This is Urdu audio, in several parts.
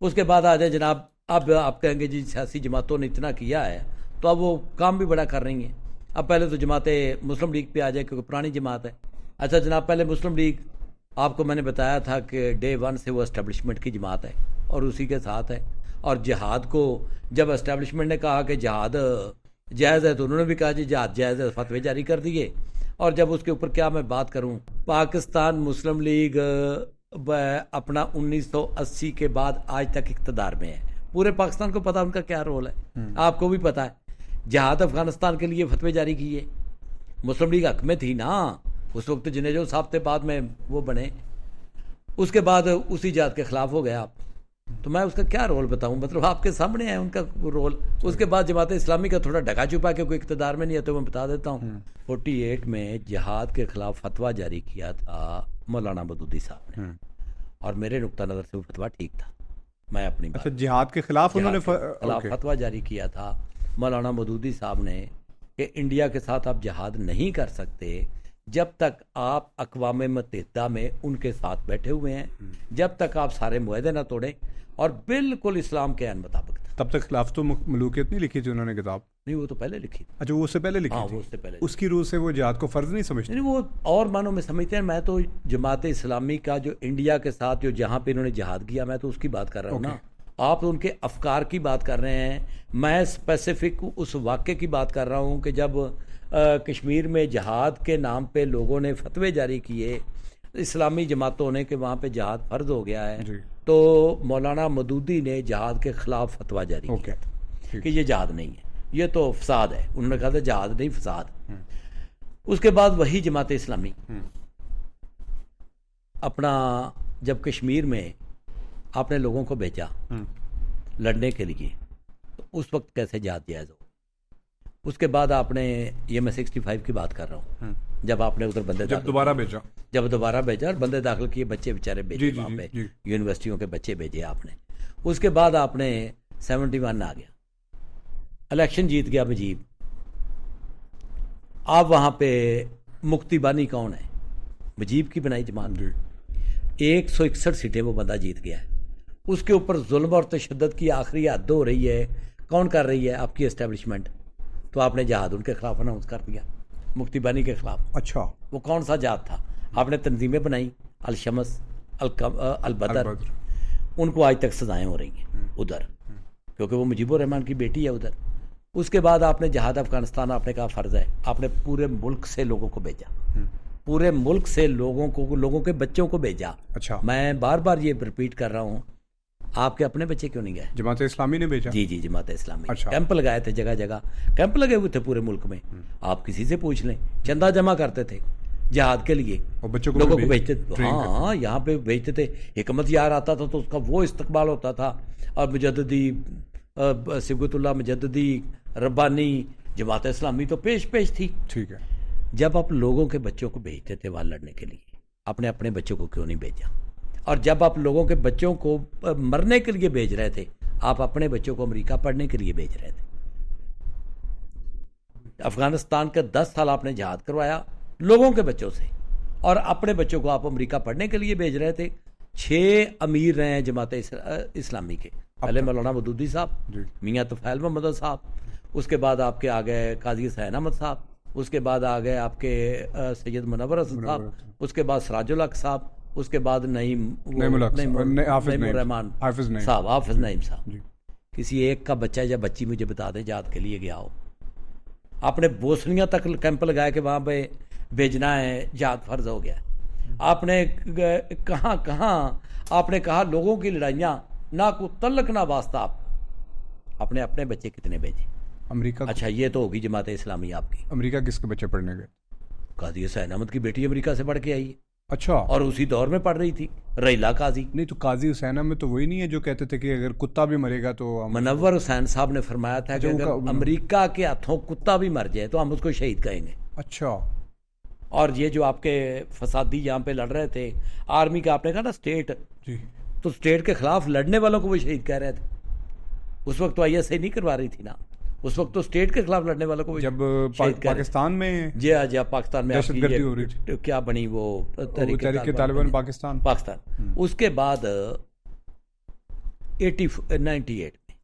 اس کے بعد آ جائیں جناب، اب آپ کہیں گے جی سیاسی جماعتوں نے اتنا کیا ہے تو اب وہ کام بھی بڑا کر رہی ہیں. اب پہلے تو جماعت مسلم لیگ پہ آ جائے کیونکہ پرانی جماعت ہے. اچھا جناب، پہلے مسلم لیگ آپ کو میں نے بتایا تھا کہ ڈے ون سے وہ اسٹیبلشمنٹ کی جماعت ہے اور اسی کے ساتھ ہے. اور جہاد کو جب اسٹیبلشمنٹ نے کہا کہ جہاد جائز ہے تو انہوں نے بھی کہا جی جہاد جائز ہے، فتوے جاری کر دیے. اور جب اس کے اوپر کیا میں بات کروں، پاکستان مسلم لیگ اپنا 1980 کے بعد آج تک اقتدار میں ہے. پورے پاکستان کو پتا ان کا کیا رول ہے، آپ کو بھی پتا ہے. جہاد افغانستان کے لیے فتوے جاری کیے، مسلم لیگ حق میں تھی نا اس وقت. جنیجو صاحب تھے، بعد میں وہ بنے. اس کے بعد اسی جہاد کے خلاف ہو گیا آپ، تو میں اس کا کیا رول بتاؤں؟ مطلب آپ کے سامنے ہے ان کا رول. اس کے بعد جماعت اسلامی کا تھوڑا ڈھکا چھپا کے کوئی اقتدار میں نہیں ہے تو میں بتا دیتا ہوں. 48 میں جہاد کے خلاف فتویٰ جاری کیا تھا مولانا مودودی صاحب نے، اور میرے نقطہ نظر سے وہ فتویٰ ٹھیک تھا. میں اپنی اچھا، جہاد کے خلاف انہوں نے خلاف فتویٰ جاری کیا تھا مولانا مودودی صاحب نے کہ انڈیا کے ساتھ آپ جہاد نہیں کر سکتے جب تک آپ اقوام متحدہ میں ان کے ساتھ بیٹھے ہوئے ہیں، جب تک آپ سارے معاہدے نہ توڑیں، اور بالکل اسلام کے عین مطابق تھا. تب تک خلافت و ملوکیت نہیں لکھی تھی انہوں نے کتاب؟ نہیں، وہ تو پہلے لکھی تھی. اچھا، وہ اس سے پہلے لکھی ہاں، تھی. وہ اس سے پہلے. اس کی روح سے وہ جہاد کو فرض نہیں سمجھتے؟ نہیں، وہ اور معنوں میں سمجھتے ہیں. میں تو جماعت اسلامی کا جو انڈیا کے ساتھ جو جہاں پہ انہوں نے جہاد کیا، میں تو اس کی بات کر رہا ہوں نا. آپ ان کے افکار کی بات کر رہے ہیں، میں اسپیسیفک اس واقعے کی بات کر رہا ہوں کہ جب کشمیر میں جہاد کے نام پہ لوگوں نے فتوے جاری کیے اسلامی جماعتوں نے کہ وہاں پہ جہاد فرض ہو گیا ہے، تو مولانا مودودی نے جہاد کے خلاف فتویٰ جاری کیا تھا کہ یہ جہاد نہیں ہے، یہ تو فساد ہے. انہوں نے کہا تھا جہاد نہیں، فساد. اس کے بعد وہی جماعت اسلامی اپنا جب کشمیر میں آپ نے لوگوں کو بھیجا لڑنے کے لیے تو اس وقت کیسے جہاد جائز ہو. اس کے بعد آپ نے، یہ میں 65 کی بات کر رہا ہوں، جب آپ نے ادھر بندے جب دوبارہ بھیجا اور بندے داخل کیے، بچے بیچارے بھیجے وہاں پہ، یونیورسٹیوں کے بچے بھیجے آپ نے. اس کے بعد آپ نے 71 آ گیا، الیکشن جیت گیا مجیب. آپ وہاں پہ مکتی بانی کون ہے؟ مجیب کی بنائی جماعت. 161 سیٹیں وہ بندہ جیت گیا ہے. اس کے اوپر ظلم اور تشدد کی آخری حد ہو رہی ہے. کون کر رہی ہے؟ آپ کی اسٹیبلشمنٹ. تو آپ نے جہاد ان کے خلاف اناؤنس کر دیا، مکتی بانی کے خلاف. اچھا، وہ کون سا جہاد تھا؟ آپ نے تنظیمیں بنائی، الشمس، البدر. ان کو آج تک سزائیں ہو رہی ہیں ادھر، کیونکہ وہ مجیب الرحمان کی بیٹی ہے ادھر. اس کے بعد آپ نے جہاد افغانستان، آپ نے کہا فرض ہے. آپ نے پورے ملک سے لوگوں کو بھیجا، پورے ملک سے لوگوں کے بچوں کو بھیجا. اچھا، میں بار بار یہ ریپیٹ کر رہا ہوں، آپ کے اپنے بچے کیوں نہیں گئے؟ جماعت اسلامی نے بھیجا. جی جماعت اسلامی. اچھا. کیمپ لگائے تھے، جگہ جگہ کیمپ لگے ہوئے تھے پورے ملک میں. آپ کسی سے پوچھ لیں، چندہ جمع کرتے تھے جہاد کے لیے، اور بچوں کو لوگوں کو بھیجتے تھے. ہاں، یہاں پہ بھیجتے تھے. حکمت یار آتا تھا تو اس کا وہ استقبال ہوتا تھا. اور مجددی صبغت اللہ مجددی ربانی جماعت اسلامی تو پیش تھی. ٹھیک ہے. جب آپ لوگوں کے بچوں کو بھیجتے تھے وہاں لڑنے کے لیے، آپ نے اپنے بچوں کو کیوں نہیں بھیجا؟ اور جب آپ لوگوں کے بچوں کو مرنے کے لیے بھیج رہے تھے، آپ اپنے بچوں کو امریکہ پڑھنے کے لیے بھیج رہے تھے. افغانستان کے 10 سال آپ نے جہاد کروایا لوگوں کے بچوں سے، اور اپنے بچوں کو آپ امریکہ پڑھنے کے لیے بھیج رہے تھے. 6 امیر رہے ہیں جماعت اسلامی کے. پہلے مولانا مودودی صاحب، میاں طفیل محمد صاحب، اس کے بعد آپ کے آ گئے قاضی حسین احمد صاحب، اس کے بعد آ گئے آپ کے سید منور حسن صاحب، اس کے بعد سراج الحق صاحب، اس کے بعد نعیم الرحمان صاحب، حافظ نعیم صاحب. کسی ایک کا بچہ یا بچی مجھے بتا دیں جہاد کے لیے گیا ہو. آپ نے بوسنیا تک کیمپ لگایا کہ وہاں پہ بھیجنا ہے، جہاد فرض ہو گیا. آپ نے کہاں آپ نے کہا لوگوں کی لڑائیاں نہ کو تعلق نہ واسطہ. آپ نے اپنے بچے کتنے بھیجے امریکہ؟ اچھا، یہ تو ہوگی جماعت اسلامی آپ کی. امریکہ کس کے بچے پڑھنے گئے؟ قاضی حسین احمد کی بیٹی امریکہ سے پڑھ کے آئی ہے. اچھا، اور اسی دور میں پڑھ رہی تھی ریلا قاضی. نہیں تو قاضی حسین احمد تو وہی نہیں ہے جو کہتے تھے کہ اگر کتا بھی مرے گا تو منور حسین صاحب نے فرمایا تھا کہ اگر امریکہ کے ہاتھوں کتا بھی مر جائے تو ہم اس کو شہید کہیں گے. اچھا. اور یہ جو آپ کے فسادی یہاں پہ لڑ رہے تھے آرمی کا، آپ نے کہا نا اسٹیٹ، تو اسٹیٹ کے خلاف لڑنے والوں کو وہ شہید کہہ رہے تھے. اس وقت تو ISI نہیں کروا رہی تھی نا، اس وقت تو اسٹیٹ کے خلاف لڑنے والوں کو جب پاکستان میں جی پاکستان میں دہشت گردی ہو رہی تھی، کیا بنی وہ تحریک طالبان پاکستان. اس کے بعد 98 میں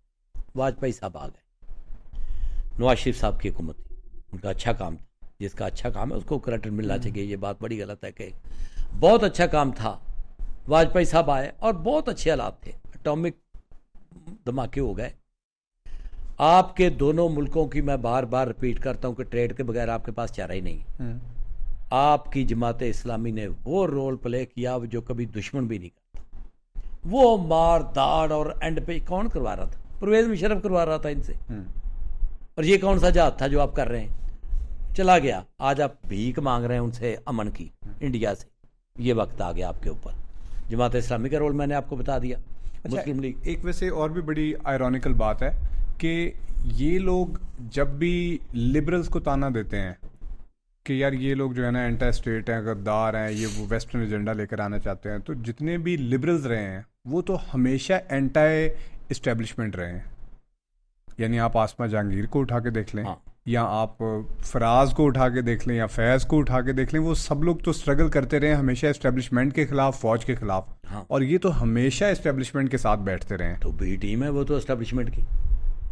واجپئی صاحب آ گئے، نواز شریف صاحب کی حکومت تھی، ان کا اچھا کام تھا، جس کا اچھا کام ہے اس کو کریڈٹ ملنا چاہیے، یہ بات بڑی غلط ہے کہ بہت اچھا کام تھا، واجپئی صاحب آئے اور بہت اچھے حالات تھے، اٹامک دھماکے ہو گئے۔ آپ کے دونوں ملکوں کی میں بار بار رپیٹ کرتا ہوں کہ ٹریڈ کے بغیر آپ کے پاس چارہ ہی نہیں۔ آپ کی جماعت اسلامی نے وہ رول پلے کیا جو کبھی دشمن بھی نہیں کرتا، وہ مار داڑ اور اینڈ پہ کون کروا رہا تھا؟ پرویز مشرف کروا رہا تھا ان سے، اور یہ کون سا جہاد تھا جو آپ کر رہے ہیں؟ چلا گیا، آج آپ بھیک مانگ رہے ہیں ان سے امن کی، انڈیا سے۔ یہ وقت آ گیا آپ کے اوپر۔ جماعت اسلامی کا رول میں نے آپ کو بتا دیا، مسلم لیگ۔ ایک ویسے اور بھی بڑی آئرونیکل بات ہے کہ یہ لوگ جب بھی لبرلز کو تانا دیتے ہیں کہ یار یہ لوگ جو ہے نا اینٹا اسٹیٹ ہیں، غدار ہیں، یہ وہ ویسٹرن ایجنڈا لے کر آنا چاہتے ہیں، تو جتنے بھی لبرلز رہے ہیں وہ تو ہمیشہ اینٹا اسٹیبلشمنٹ رہے ہیں۔ یعنی آپ آسما جہانگیر کو اٹھا کے دیکھ لیں، یا آپ فراز کو اٹھا کے دیکھ لیں، یا فیض کو اٹھا کے دیکھ لیں، وہ سب لوگ تو اسٹرگل کرتے رہے ہیں ہمیشہ اسٹیبلشمنٹ کے خلاف، فوج کے خلاف، اور یہ تو ہمیشہ اسٹیبلشمنٹ کے ساتھ بیٹھتے رہے ہیں۔ تو بی ٹیم ہے وہ تو اسٹیبلشمنٹ کی،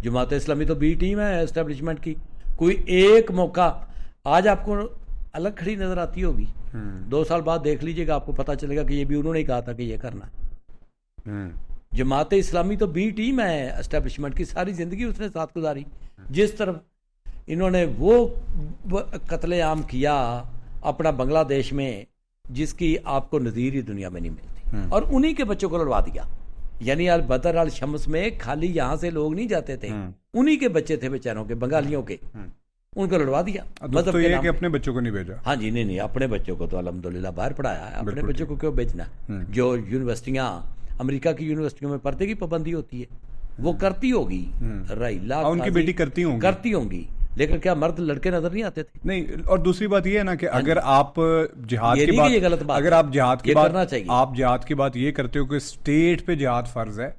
جماعت اسلامی تو بی ٹیم ہے اسٹیبلشمنٹ کی۔ کوئی ایک موقع آج آپ کو الگ کھڑی نظر آتی ہوگی، 2 سال بعد دیکھ لیجئے گا، آپ کو پتہ چلے گا کہ یہ بھی انہوں نے کہا تھا کہ یہ کرنا ہے۔ جماعت اسلامی تو بی ٹیم ہے اسٹیبلشمنٹ کی، ساری زندگی اس نے ساتھ گزاری۔ جس طرف انہوں نے وہ قتل عام کیا اپنا بنگلہ دیش میں، جس کی آپ کو نظیر ہی دنیا میں نہیں ملتی، اور انہی کے بچوں کو لڑوا دیا۔ یعنی البدر الشمس میں خالی یہاں سے لوگ نہیں جاتے تھے، انہی کے بچے تھے بیچاروں کے، بنگالیوں کے، ان کو لڑوا دیا مطلب تو یہ کہ اپنے بچوں کو نہیں بھیجا۔ ہاں جی، نہیں اپنے بچوں کو تو الحمدللہ باہر پڑھایا ہے، اپنے بچوں کو کیوں بیچنا؟ جو یونیورسٹیاں امریکہ کی یونیورسٹیوں میں پردے کی پابندی ہوتی ہے وہ کرتی ہوگی، رائلا ان کی بیٹی کرتی ہوں گی، لیکن کیا مرد لڑکے نظر نہیں آتے تھے؟ نہیں۔ اور دوسری بات یہ ہے نا کہ اگر آپ جہاد کی بات، اگر آپ جہاد کی بات یہ کرتے ہو کہ اسٹیٹ پہ جہاد فرض ہے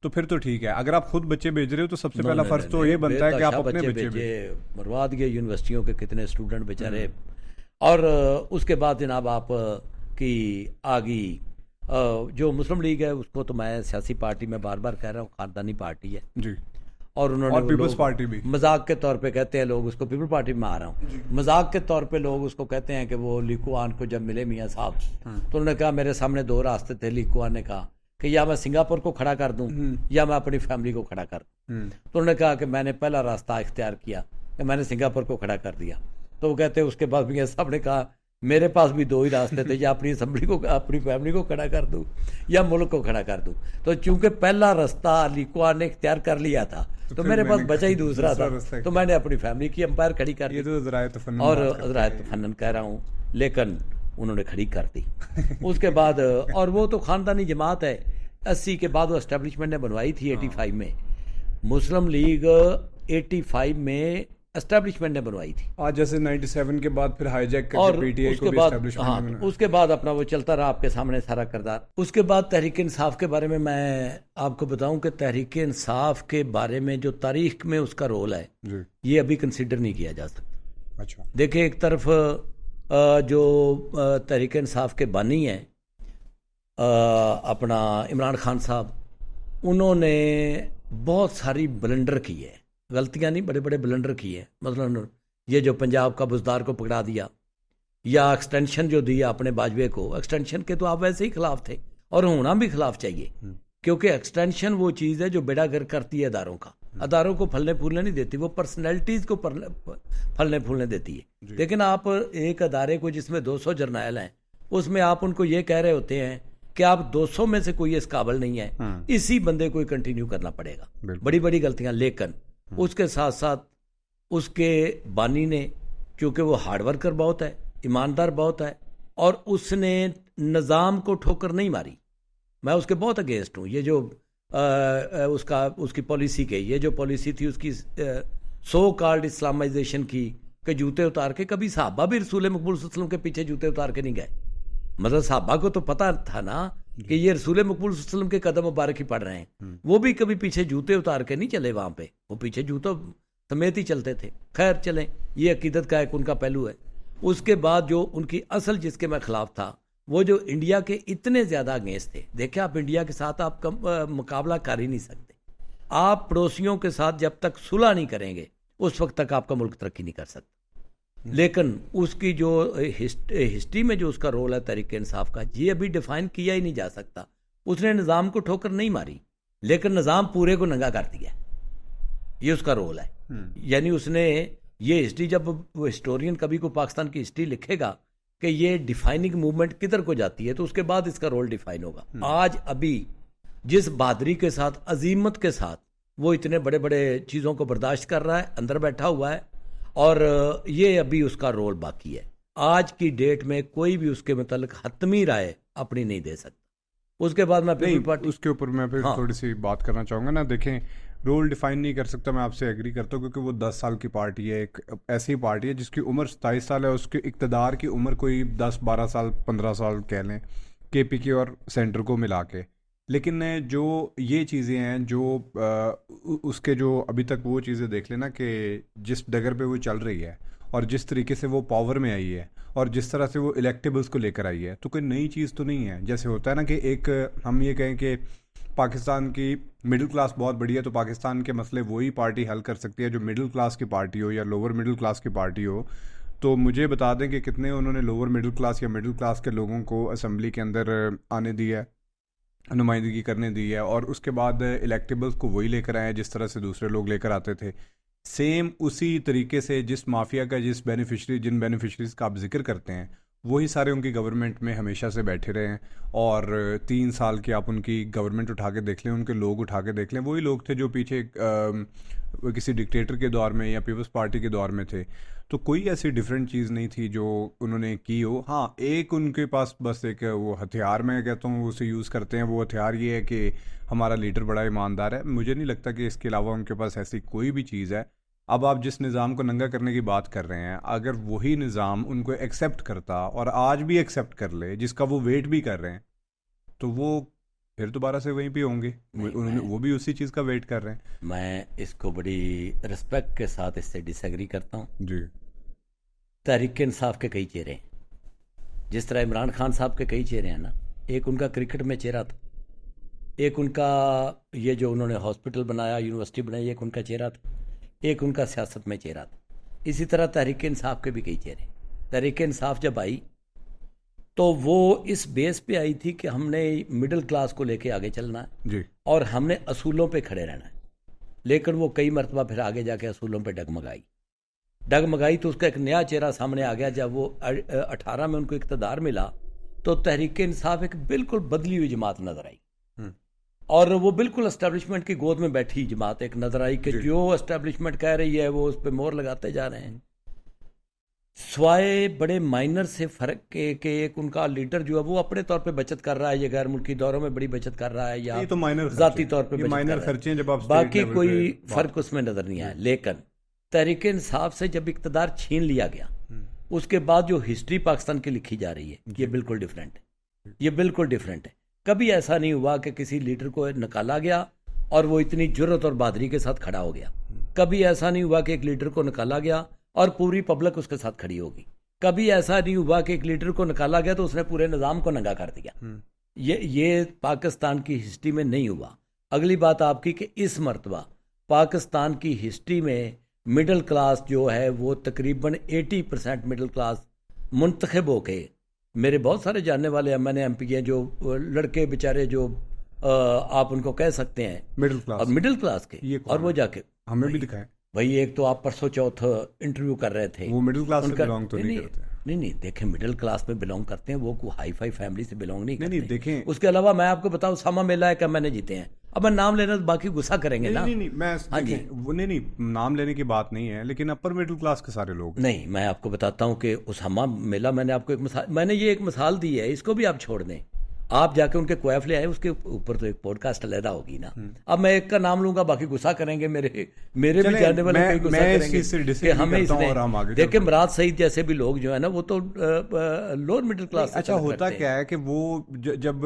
تو پھر تو ٹھیک ہے۔ اگر آپ خود بچے بھیج رہے ہو تو سب سے پہلا فرض تو یہ بنتا ہے کہ آپ اپنے بچے بھیجیں۔ مروا دیے یونیورسٹیوں کے کتنے اسٹوڈنٹ بیچارے۔ اور اس کے بعد جناب آپ کی آگی جو مسلم لیگ ہے، اس کو تو میں سیاسی پارٹی میں بار بار کہہ رہا ہوں، خاندانی پارٹی ہے جی، اور انہوں نے پیپلز پارٹی بھی مذاق کے طور پہ کہتے ہیں لوگ اس کو، پیپل پارٹی میں آ رہا ہوں، مذاق کے طور پہ لوگ اس کو کہتے ہیں کہ وہ لیکوان کو جب ملے میاں صاحب تو انہوں نے کہا میرے سامنے 2 راستے تھے، لیکوان نے کہا کہ یا میں سنگاپور کو کھڑا کر دوں یا میں اپنی فیملی کو کھڑا کر دوں۔ تو انہوں نے کہا کہ میں نے پہلا راستہ اختیار کیا کہ میں نے سنگاپور کو کھڑا کر دیا۔ تو وہ کہتے ہیں اس کے بعد میاں صاحب نے کہا میرے پاس بھی 2 ہی راستے تھے، یا اپنی اسمبلی کو، اپنی فیملی کو کھڑا کر دوں یا ملک کو کھڑا کر دوں۔ تو چونکہ پہلا راستہ لیکوان نے اختیار کر لیا تھا تو میرے پاس بچا ہی دوسرا تھا، تو میں نے اپنی فیملی کی امپائر کھڑی کر دی، اور ذرائع تفنن کہہ رہا ہوں، لیکن انہوں نے کھڑی کر دی۔ اس کے بعد، اور وہ تو خاندانی جماعت ہے، 80 کے بعد وہ اسٹیبلشمنٹ نے بنوائی تھی 85 میں، مسلم لیگ 85 میں اسٹیبلشمنٹ نے بنوائی تھی، آج جیسے 97 کے بعد پھر ہائی جیک کر کے پی ٹی آئی کو بھی اسٹیبلشمنٹ نے، اس کے بعد اپنا وہ چلتا رہا آپ کے سامنے سارا کردار۔ اس کے بعد تحریک انصاف کے بارے میں آپ کو بتاؤں کہ تحریک انصاف کے بارے میں جو تاریخ میں اس کا رول ہے یہ ابھی کنسیڈر نہیں کیا جا سکتا۔ اچھا دیکھیں، ایک طرف جو تحریک انصاف کے بانی ہیں اپنا عمران خان صاحب، انہوں نے بہت ساری بلنڈر کی ہے، غلطیاں نہیں، بڑے بڑے بلنڈر کی ہے۔ مثلا یہ جو پنجاب کا بزدار کو پکڑا دیا، یا ایکسٹینشن جو دیا اپنے باجوے کو، ایکسٹینشن کے تو آپ ویسے ہی خلاف تھے اور ہونا بھی خلاف چاہیے، کیونکہ ایکسٹینشن وہ چیز ہے جو بیڑا گر کرتی ہے اداروں کا، اداروں کو پھلنے پھولنے نہیں دیتی، وہ پرسنالٹیز کو پھلنے پھولنے دیتی ہے۔ لیکن آپ ایک ادارے کو جس میں 200 جرنیل ہیں، اس میں آپ ان کو یہ کہہ رہے ہوتے ہیں کہ آپ 200 میں سے کوئی اس قابل نہیں ہے، اسی بندے کو کنٹینیو کرنا پڑے گا۔ بڑی بڑی غلطیاں، لیکن اس کے ساتھ ساتھ اس کے بانی نے، چونکہ وہ ہارڈ ورکر بہت ہے، ایماندار بہت ہے، اور اس نے نظام کو ٹھوکر نہیں ماری۔ میں اس کے بہت اگینسٹ ہوں، یہ جو اس کی پالیسی کے، یہ جو پالیسی تھی اس کی سو کالڈ اسلامائزیشن کی، کہ جوتے اتار کے، کبھی صحابہ بھی رسول مقبول صلی اللہ علیہ وسلم کے پیچھے جوتے اتار کے نہیں گئے، مطلب صحابہ کو تو پتہ تھا نا کہ یہ رسول مقبول صلی اللہ علیہ وسلم کے قدم مبارک ہی پڑ رہے ہیں، وہ بھی کبھی پیچھے جوتے اتار کے نہیں چلے وہاں پہ، وہ پیچھے جوتوں سمیت ہی چلتے تھے۔ خیر چلیں، یہ عقیدت کا ایک ان کا پہلو ہے۔ اس کے بعد جو ان کی اصل جس کے میں خلاف تھا وہ جو انڈیا کے اتنے زیادہ اگینسٹ تھے. دیکھیں آپ انڈیا کے ساتھ آپ مقابلہ کر ہی نہیں سکتے. آپ پڑوسیوں کے ساتھ جب تک صلح نہیں کریں گے اس وقت تک آپ کا ملک ترقی نہیں کر سکتا. لیکن اس کی جو ہسٹری میں جو اس کا رول ہے تحریک انصاف کا, یہ ابھی ڈیفائن کیا ہی نہیں جا سکتا. اس نے نظام کو ٹھوکر نہیں ماری لیکن نظام پورے کو ننگا کر دیا. یہ اس کا رول ہے. یعنی اس نے یہ ہسٹری, جب وہ ہسٹورین کبھی کو پاکستان کی ہسٹری لکھے گا کہ یہ ڈیفائننگ موومنٹ کدھر کو جاتی ہے, تو اس کے بعد اس کا رول ڈیفائن ہوگا. آج ابھی جس بہادری کے ساتھ, عظیمت کے ساتھ وہ اتنے بڑے بڑے چیزوں کو برداشت کر رہا ہے, اندر بیٹھا ہوا ہے, اور یہ ابھی اس کا رول باقی ہے. آج کی ڈیٹ میں کوئی بھی اس کے متعلق حتمی رائے اپنی نہیں دے سکتا. اس کے بعد میں اس کے اوپر میں پھر تھوڑی سی بات کرنا چاہوں گا نا. دیکھیں, رول ڈیفائن نہیں کر سکتا, میں آپ سے ایگری کرتا ہوں, کیونکہ وہ 10 سال کی پارٹی ہے, ایک ایسی پارٹی ہے جس کی عمر 27 سال ہے, اس کے اقتدار کی عمر کوئی 10-12 سال 15 سال کہہ لیں کے پی کے اور سینٹر کو ملا کے. لیکن جو یہ چیزیں ہیں جو اس کے جو ابھی تک وہ چیزیں دیکھ لینا کہ جس ڈگر پہ وہ چل رہی ہے اور جس طریقے سے وہ پاور میں آئی ہے اور جس طرح سے وہ الیکٹیبلز کو لے کر آئی ہے, تو کوئی نئی چیز تو نہیں ہے. جیسے ہوتا ہے نا کہ ایک ہم یہ کہیں کہ پاکستان کی مڈل کلاس بہت بڑی ہے, تو پاکستان کے مسئلے وہی پارٹی حل کر سکتی ہے جو مڈل کلاس کی پارٹی ہو یا لوور مڈل کلاس کی پارٹی ہو. تو مجھے بتا دیں کہ کتنے انہوں نے لوور مڈل کلاس یا مڈل کلاس کے لوگوں کو اسمبلی کے اندر آنے دی ہے, نمائندگی کرنے دی ہے, اور اس کے بعد الیکٹیبلز کو وہی لے کر آئے جس طرح سے دوسرے لوگ لے کر آتے تھے. سیم اسی طریقے سے جس مافیا کا جن بینیفیشریز کا آپ ذکر کرتے ہیں, وہی سارے ان کی گورنمنٹ میں ہمیشہ سے بیٹھے رہے ہیں. اور 3 سال کی آپ ان کی گورنمنٹ اٹھا کے دیکھ لیں, ان کے لوگ اٹھا کے دیکھ لیں, وہی لوگ تھے جو پیچھے کسی ڈکٹیٹر کے دور میں یا پیپلز پارٹی کے دور میں تھے. تو کوئی ایسی ڈیفرنٹ چیز نہیں تھی جو انہوں نے کی ہو. ہاں, ایک ان کے پاس بس ایک وہ ہتھیار, میں کہتا ہوں, وہ اسے یوز کرتے ہیں. وہ ہتھیار یہ ہے کہ ہمارا لیڈر بڑا ایماندار ہے. مجھے نہیں لگتا کہ اس کے علاوہ ان کے پاس ایسی کوئی بھی چیز ہے. اب آپ جس نظام کو ننگا کرنے کی بات کر رہے ہیں, اگر وہی نظام ان کو ایکسیپٹ کرتا اور آج بھی ایکسیپٹ کر لے, جس کا وہ ویٹ بھی کر رہے ہیں, تو وہ پھر دوبارہ سے وہیں پہ ہوں گے. وہ بھی اسی چیز کا ویٹ کر رہے ہیں. میں اس کو بڑی رسپیکٹ کے ساتھ اس سے ڈس ایگری کرتا ہوں. جی, تحریک انصاف کے کئی چہرے ہیں, جس طرح عمران خان صاحب کے کئی چہرے ہیں نا. ایک ان کا کرکٹ میں چہرہ تھا, ایک ان کا یہ جو انہوں نے ہاسپٹل بنایا, یونیورسٹی بنائی, ایک ان کا چہرہ تھا, ایک ان کا سیاست میں چہرہ تھا. اسی طرح تحریک انصاف کے بھی کئی چہرے. تحریک انصاف جب آئی تو وہ اس بیس پہ آئی تھی کہ ہم نے مڈل کلاس کو لے کے آگے چلنا ہے جی, اور ہم نے اصولوں پہ کھڑے رہنا ہے. لیکن وہ کئی مرتبہ پھر آگے جا کے اصولوں پہ ڈگمگائی تو اس کا ایک نیا چہرہ سامنے آ گیا. جب وہ 18 میں ان کو اقتدار ملا تو تحریک انصاف ایک بالکل بدلی ہوئی جماعت نظر آئی, اور وہ بالکل اسٹیبلشمنٹ کی گود میں بیٹھی جماعت ایک نظر آئی کہ جو اسٹیبلشمنٹ کہہ رہی ہے وہ اس پہ مور لگاتے جا رہے ہیں. سوائے بڑے مائنر سے فرق کہ ایک ان کا لیڈر جو ہے وہ اپنے طور پہ بچت کر رہا ہے, یہ غیر ملکی دوروں میں بڑی بچت کر رہا ہے, یا ذاتی طور پہ مائنر خرچے, جب آپ باقی کوئی فرق اس میں نظر نہیں آیا. لیکن تحریک انصاف سے جب اقتدار چھین لیا گیا, اس کے بعد جو ہسٹری پاکستان کی لکھی جا رہی ہے, یہ بالکل ڈیفرنٹ ہے. یہ بالکل ڈیفرنٹ ہے. کبھی ایسا نہیں ہوا کہ کسی لیڈر کو نکالا گیا اور وہ اتنی جرت اور بہادری کے ساتھ کھڑا ہو گیا. کبھی ایسا نہیں ہوا کہ ایک لیڈر کو نکالا گیا اور پوری پبلک اس کے ساتھ کھڑی ہوگی. کبھی ایسا نہیں ہوا کہ ایک لیڈر کو نکالا گیا تو اس نے پورے نظام کو ننگا کر دیا. یہ پاکستان کی ہسٹری میں نہیں ہوا. اگلی بات آپ کی کہ اس مرتبہ پاکستان کی ہسٹری میں مڈل کلاس جو ہے وہ تقریباً 80% مڈل کلاس منتخب ہو کے, میرے بہت سارے جاننے والے M N A M P ہیں جو لڑکے بیچارے جو آپ ان کو کہہ سکتے ہیں مڈل کلاس کے, اور وہ جا کے ہمیں بھی دکھائے بھائی. ایک تو آپ پرسوں چوتھ انٹرویو کر رہے تھے, وہ مڈل کلاس سے بلانگ تو نہیں کرتے. نہیں دیکھیں, مڈل کلاس میں بلانگ کرتے ہیں, وہ کوئی ہائی فائی فیملی سے بلانگ نہیں کرتے. دیکھیں, اس کے علاوہ میں آپ کو بتاؤں ساما میلہ ہے کہ میں نے جیتے ہیں. اب میں نام لینا تو باقی غصہ کریں گے نا. نہیں, نام لینے کی بات نہیں ہے, لیکن اپر مڈل کلاس کے سارے لوگ نہیں. میں آپ کو بتاتا ہوں کہ اسامہ میلہ میں نے آپ کو ایک مثال, میں نے یہ ایک مثال دی ہے, اس کو بھی آپ چھوڑ دیں. آپ جا کے ان کے کویف لے آئے, اس کے اوپر تو ایک پوڈ کاسٹ علیحدہ ہوگی نا. اب میں ایک کا نام لوں گا, باقی غصہ کریں گے, میرے بھی جاننے والے کوئی غصہ کریں گے کہ ہمیں اس نے. دیکھیں مراد سعید جیسے بھی لوگ جو ہے نا وہ تو لوور مڈل کلاس. اچھا, ہوتا کیا ہے کہ وہ جب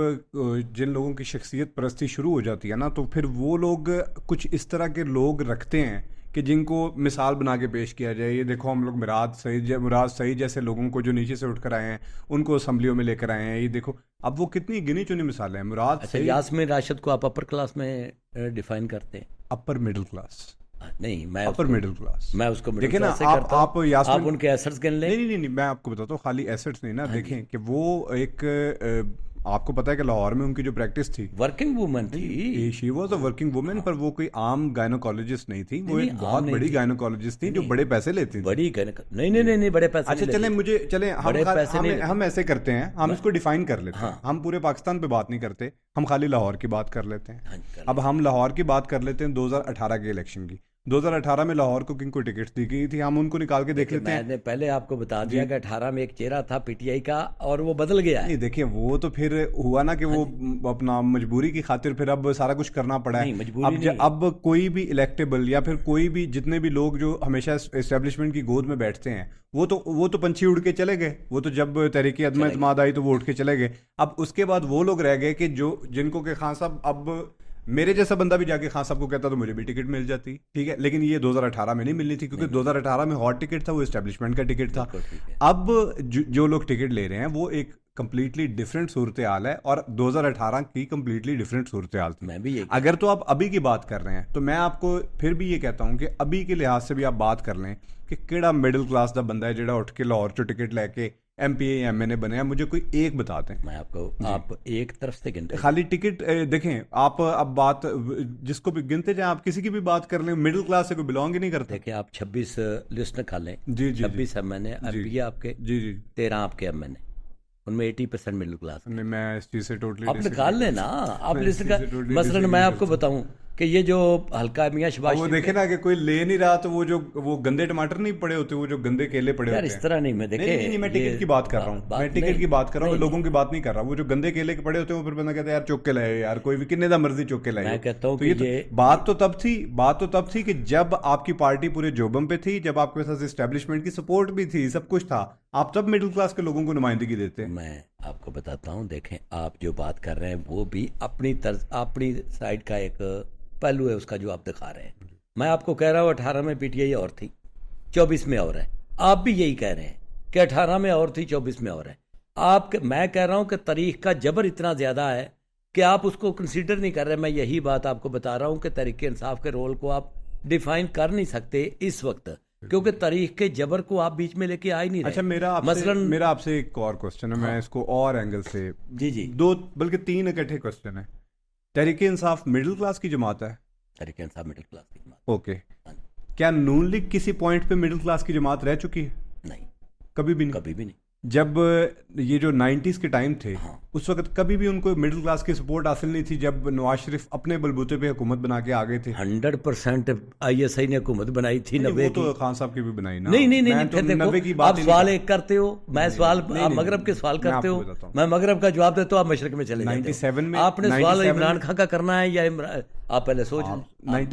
جن لوگوں کی شخصیت پرستی شروع ہو جاتی ہے نا, تو پھر وہ لوگ کچھ اس طرح کے لوگ رکھتے ہیں کہ جن کو مثال بنا کے پیش کیا جائے، یہ دیکھو ہم لوگ مراد سعید جیسے لوگوں کو جو نیچے سے اٹھ کر آئے ہیں ان کو اسمبلیوں میں لے کر آئے ہیں، یہ دیکھو اب وہ کتنی گنی چنی مثالیں ہیں. مراد اچھا، یاسمین راشد کو آپ اپر کلاس میں ڈیفائن کرتے ہیں؟ اپر مڈل کلاس نہیں، میں اپر مڈل کلاس، میں اس کو مڈل دیکھیں نا کلاس سے کرتا ہوں. آپ یاسمین، آپ ان کے ایسٹس گن لیں. نہیں میں آپ کو بتاتا ہوں، خالی ایسٹس نہیں نا، دیکھیں کہ وہ ایک آپ کو پتا ہے کہ لاہور میں ان کی جو پریکٹس تھی، ورکنگ وومن تھی. She was a working woman, پر وہ کوئی عام گائنوکالوجسٹ نہیں تھی، وہ ایک بہت بڑی گائنوکالوجسٹ تھی جو بڑے پیسے لیتی تھی. بڑی نہیں بڑے پیسے. اچھا چلیں ہم ایسے کرتے ہیں، ہم اس کو ڈیفائن کر لیتے ہیں. ہم پورے پاکستان پہ بات نہیں کرتے، ہم خالی لاہور کی بات کر لیتے ہیں. اب ہم لاہور کی بات کر لیتے ہیں 2018 کے الیکشن کی. 2018 میں لاہور کو کن کو ٹکٹ دی گئی تھی، ہم ان کو نکال کے دیکھ لیتے ہیں. میں نے پہلے آپ کو بتا دیا کہ 18 میں ایک چہرہ تھا پی ٹی آئی کا اور وہ بدل گیا ہے. نہیں دیکھیں وہ تو پھر ہوا نا کہ وہ اپنا مجبوری کی خاطر پھر اب سارا کچھ کرنا پڑا ہے. اب کوئی بھی الیکٹیبل یا پھر کوئی بھی جتنے بھی لوگ جو ہمیشہ اسٹیبلشمنٹ کی گود میں بیٹھتے ہیں وہ تو پنچھی اڑ کے چلے گئے. وہ تو جب تحریک عدم اعتماد آئی تو وہ اٹھ کے چلے گئے. اب اس کے بعد وہ لوگ رہ گئے کہ جن کو کہ خان صاحب، اب میرے جیسا بندہ بھی جا کے خان صاحب کو کہتا تو مجھے بھی ٹکٹ مل جاتی، ٹھیک ہے، لیکن یہ 2018 میں نہیں ملنی تھی کیونکہ 2018 میں ہاٹ ٹکٹ تھا، وہ اسٹیبلشمنٹ کا ٹکٹ تھا. اب جو لوگ ٹکٹ لے رہے ہیں وہ ایک کمپلیٹلی ڈفرینٹ صورتحال ہے، اور 2018 کی کمپلیٹلی ڈفرینٹ صورتحال تھی. میں بھی اگر تو آپ ابھی کی بات کر رہے ہیں تو میں آپ کو پھر بھی یہ کہتا ہوں کہ ابھی کے لحاظ سے بھی آپ بات کر لیں کہ کیڑا مڈل کلاس دا بندہ ہے جڑا اٹھ کے لاہور چو ٹکٹ لے کے M P A M N A بنے. مجھے کوئی ایک بتا دیں. میں آپ کو آپ ایک طرف سے گنتے خالی ٹکٹ دیکھیں آپ، اب بات جس کو بھی گنتے جائیں، آپ کسی کی بھی بات کر لیں، مڈل کلاس سے کوئی بلانگ ہی نہیں کرتے. دیکھیں آپ 26 لسٹ نکال لیں. جی 26 ایم این اے آپ کے، 13 آپ کے ایم این اے، ان میں 80% مڈل کلاس. میں اس چیز سے ٹوٹلی آپ نکال لیں نا. آپ لسٹ کا مثلاً میں آپ کو بتاؤں کہ یہ جو حلقہ میاں شباز، وہ دیکھیں نا کہ کوئی لے نہیں رہا تو وہ گندے ٹماٹر نہیں پڑے ہوتے، وہ جو گندے کیلے پڑے ہوتے ہیں. اس طرح نہیں، میں دیکھیں میں ٹکٹ کی بات کر رہا ہوں، میں ٹکٹ کی بات کر رہا ہوں، لوگوں کی بات نہیں کر رہا. وہ جو گندے کیلے کے پڑے ہوتے ہیں وہ پھر بندہ کہتا ہے یار چوک کے لائے، یار کوئی بھی کتنے دا مرضی چوک کے لائے. میں کہتا ہوں کہ یہ بات تو تب تھی کہ جب آپ کی پارٹی پورے جوبم پہ تھی، جب آپ کے پاس اسٹیبلشمنٹ کی سپورٹ بھی تھی، سب کچھ تھا، آپ تب مڈل کلاس کے لوگوں کو نمائندگی دیتے ہیں. میں آپ کو بتاتا ہوں، دیکھیں آپ جو بات کر رہے ہیں وہ بھی اپنی سائڈ کا ایک پہلو ہے اس کا جو آپ دکھا رہے ہیں. میں آپ کو کہہ رہا ہوں 18 میں پی ٹی آئی اور تھی، 24 میں اور ہے. آپ بھی یہی کہہ رہے ہیں کہ 18 میں اور تھی، 24 میں اور ہے. میں کہہ رہا ہوں کہ تاریخ کا جبر اتنا زیادہ ہے کہ آپ اس کو کنسیڈر نہیں کر رہے. میں یہی بات آپ کو بتا رہا ہوں کہ تحریک انصاف کے رول کو آپ ڈیفائن کر نہیں سکتے اس وقت، کیونکہ تاریخ کے جبر کو آپ بیچ میں لے کے آ ہی نہیں رہے. اچھا میرا آپ سے ایک اور کوسچن ہے، میں اس کو اور اینگل سے، جی 2 بلکہ 3 اکٹھے کوسچن ہیں. تحریک انصاف مڈل کلاس کی جماعت ہے؟ تحریک انصاف مڈل کلاس کی جماعت. اوکے، کیا نون لیگ کسی پوائنٹ پہ مڈل کلاس کی جماعت رہ چکی ہے؟ نہیں، کبھی بھی نہیں. جب یہ جو 90s کے ٹائم تھے اس وقت کبھی بھی ان کو مڈل کلاس کی سپورٹ حاصل نہیں تھی، جب نواز شریف اپنے بلبوتے پہ حکومت بنا کے آگے تھے. 100% آئی ایس آئی نے حکومت بنائی تھی 90 کی. تو خان صاحب کی بھی بنائی نا. نہیں پھر دیکھو آپ سوال ایک کرتے ہو، میں سوال آپ مغرب کے سوال کرتے ہو، میں مغرب کا جواب دیتا ہوں، آپ مشرق میں چلے جاتے ہو. آپ نے سوال عمران خان کا کرنا ہے یا آپ پہلے سوچ لیں.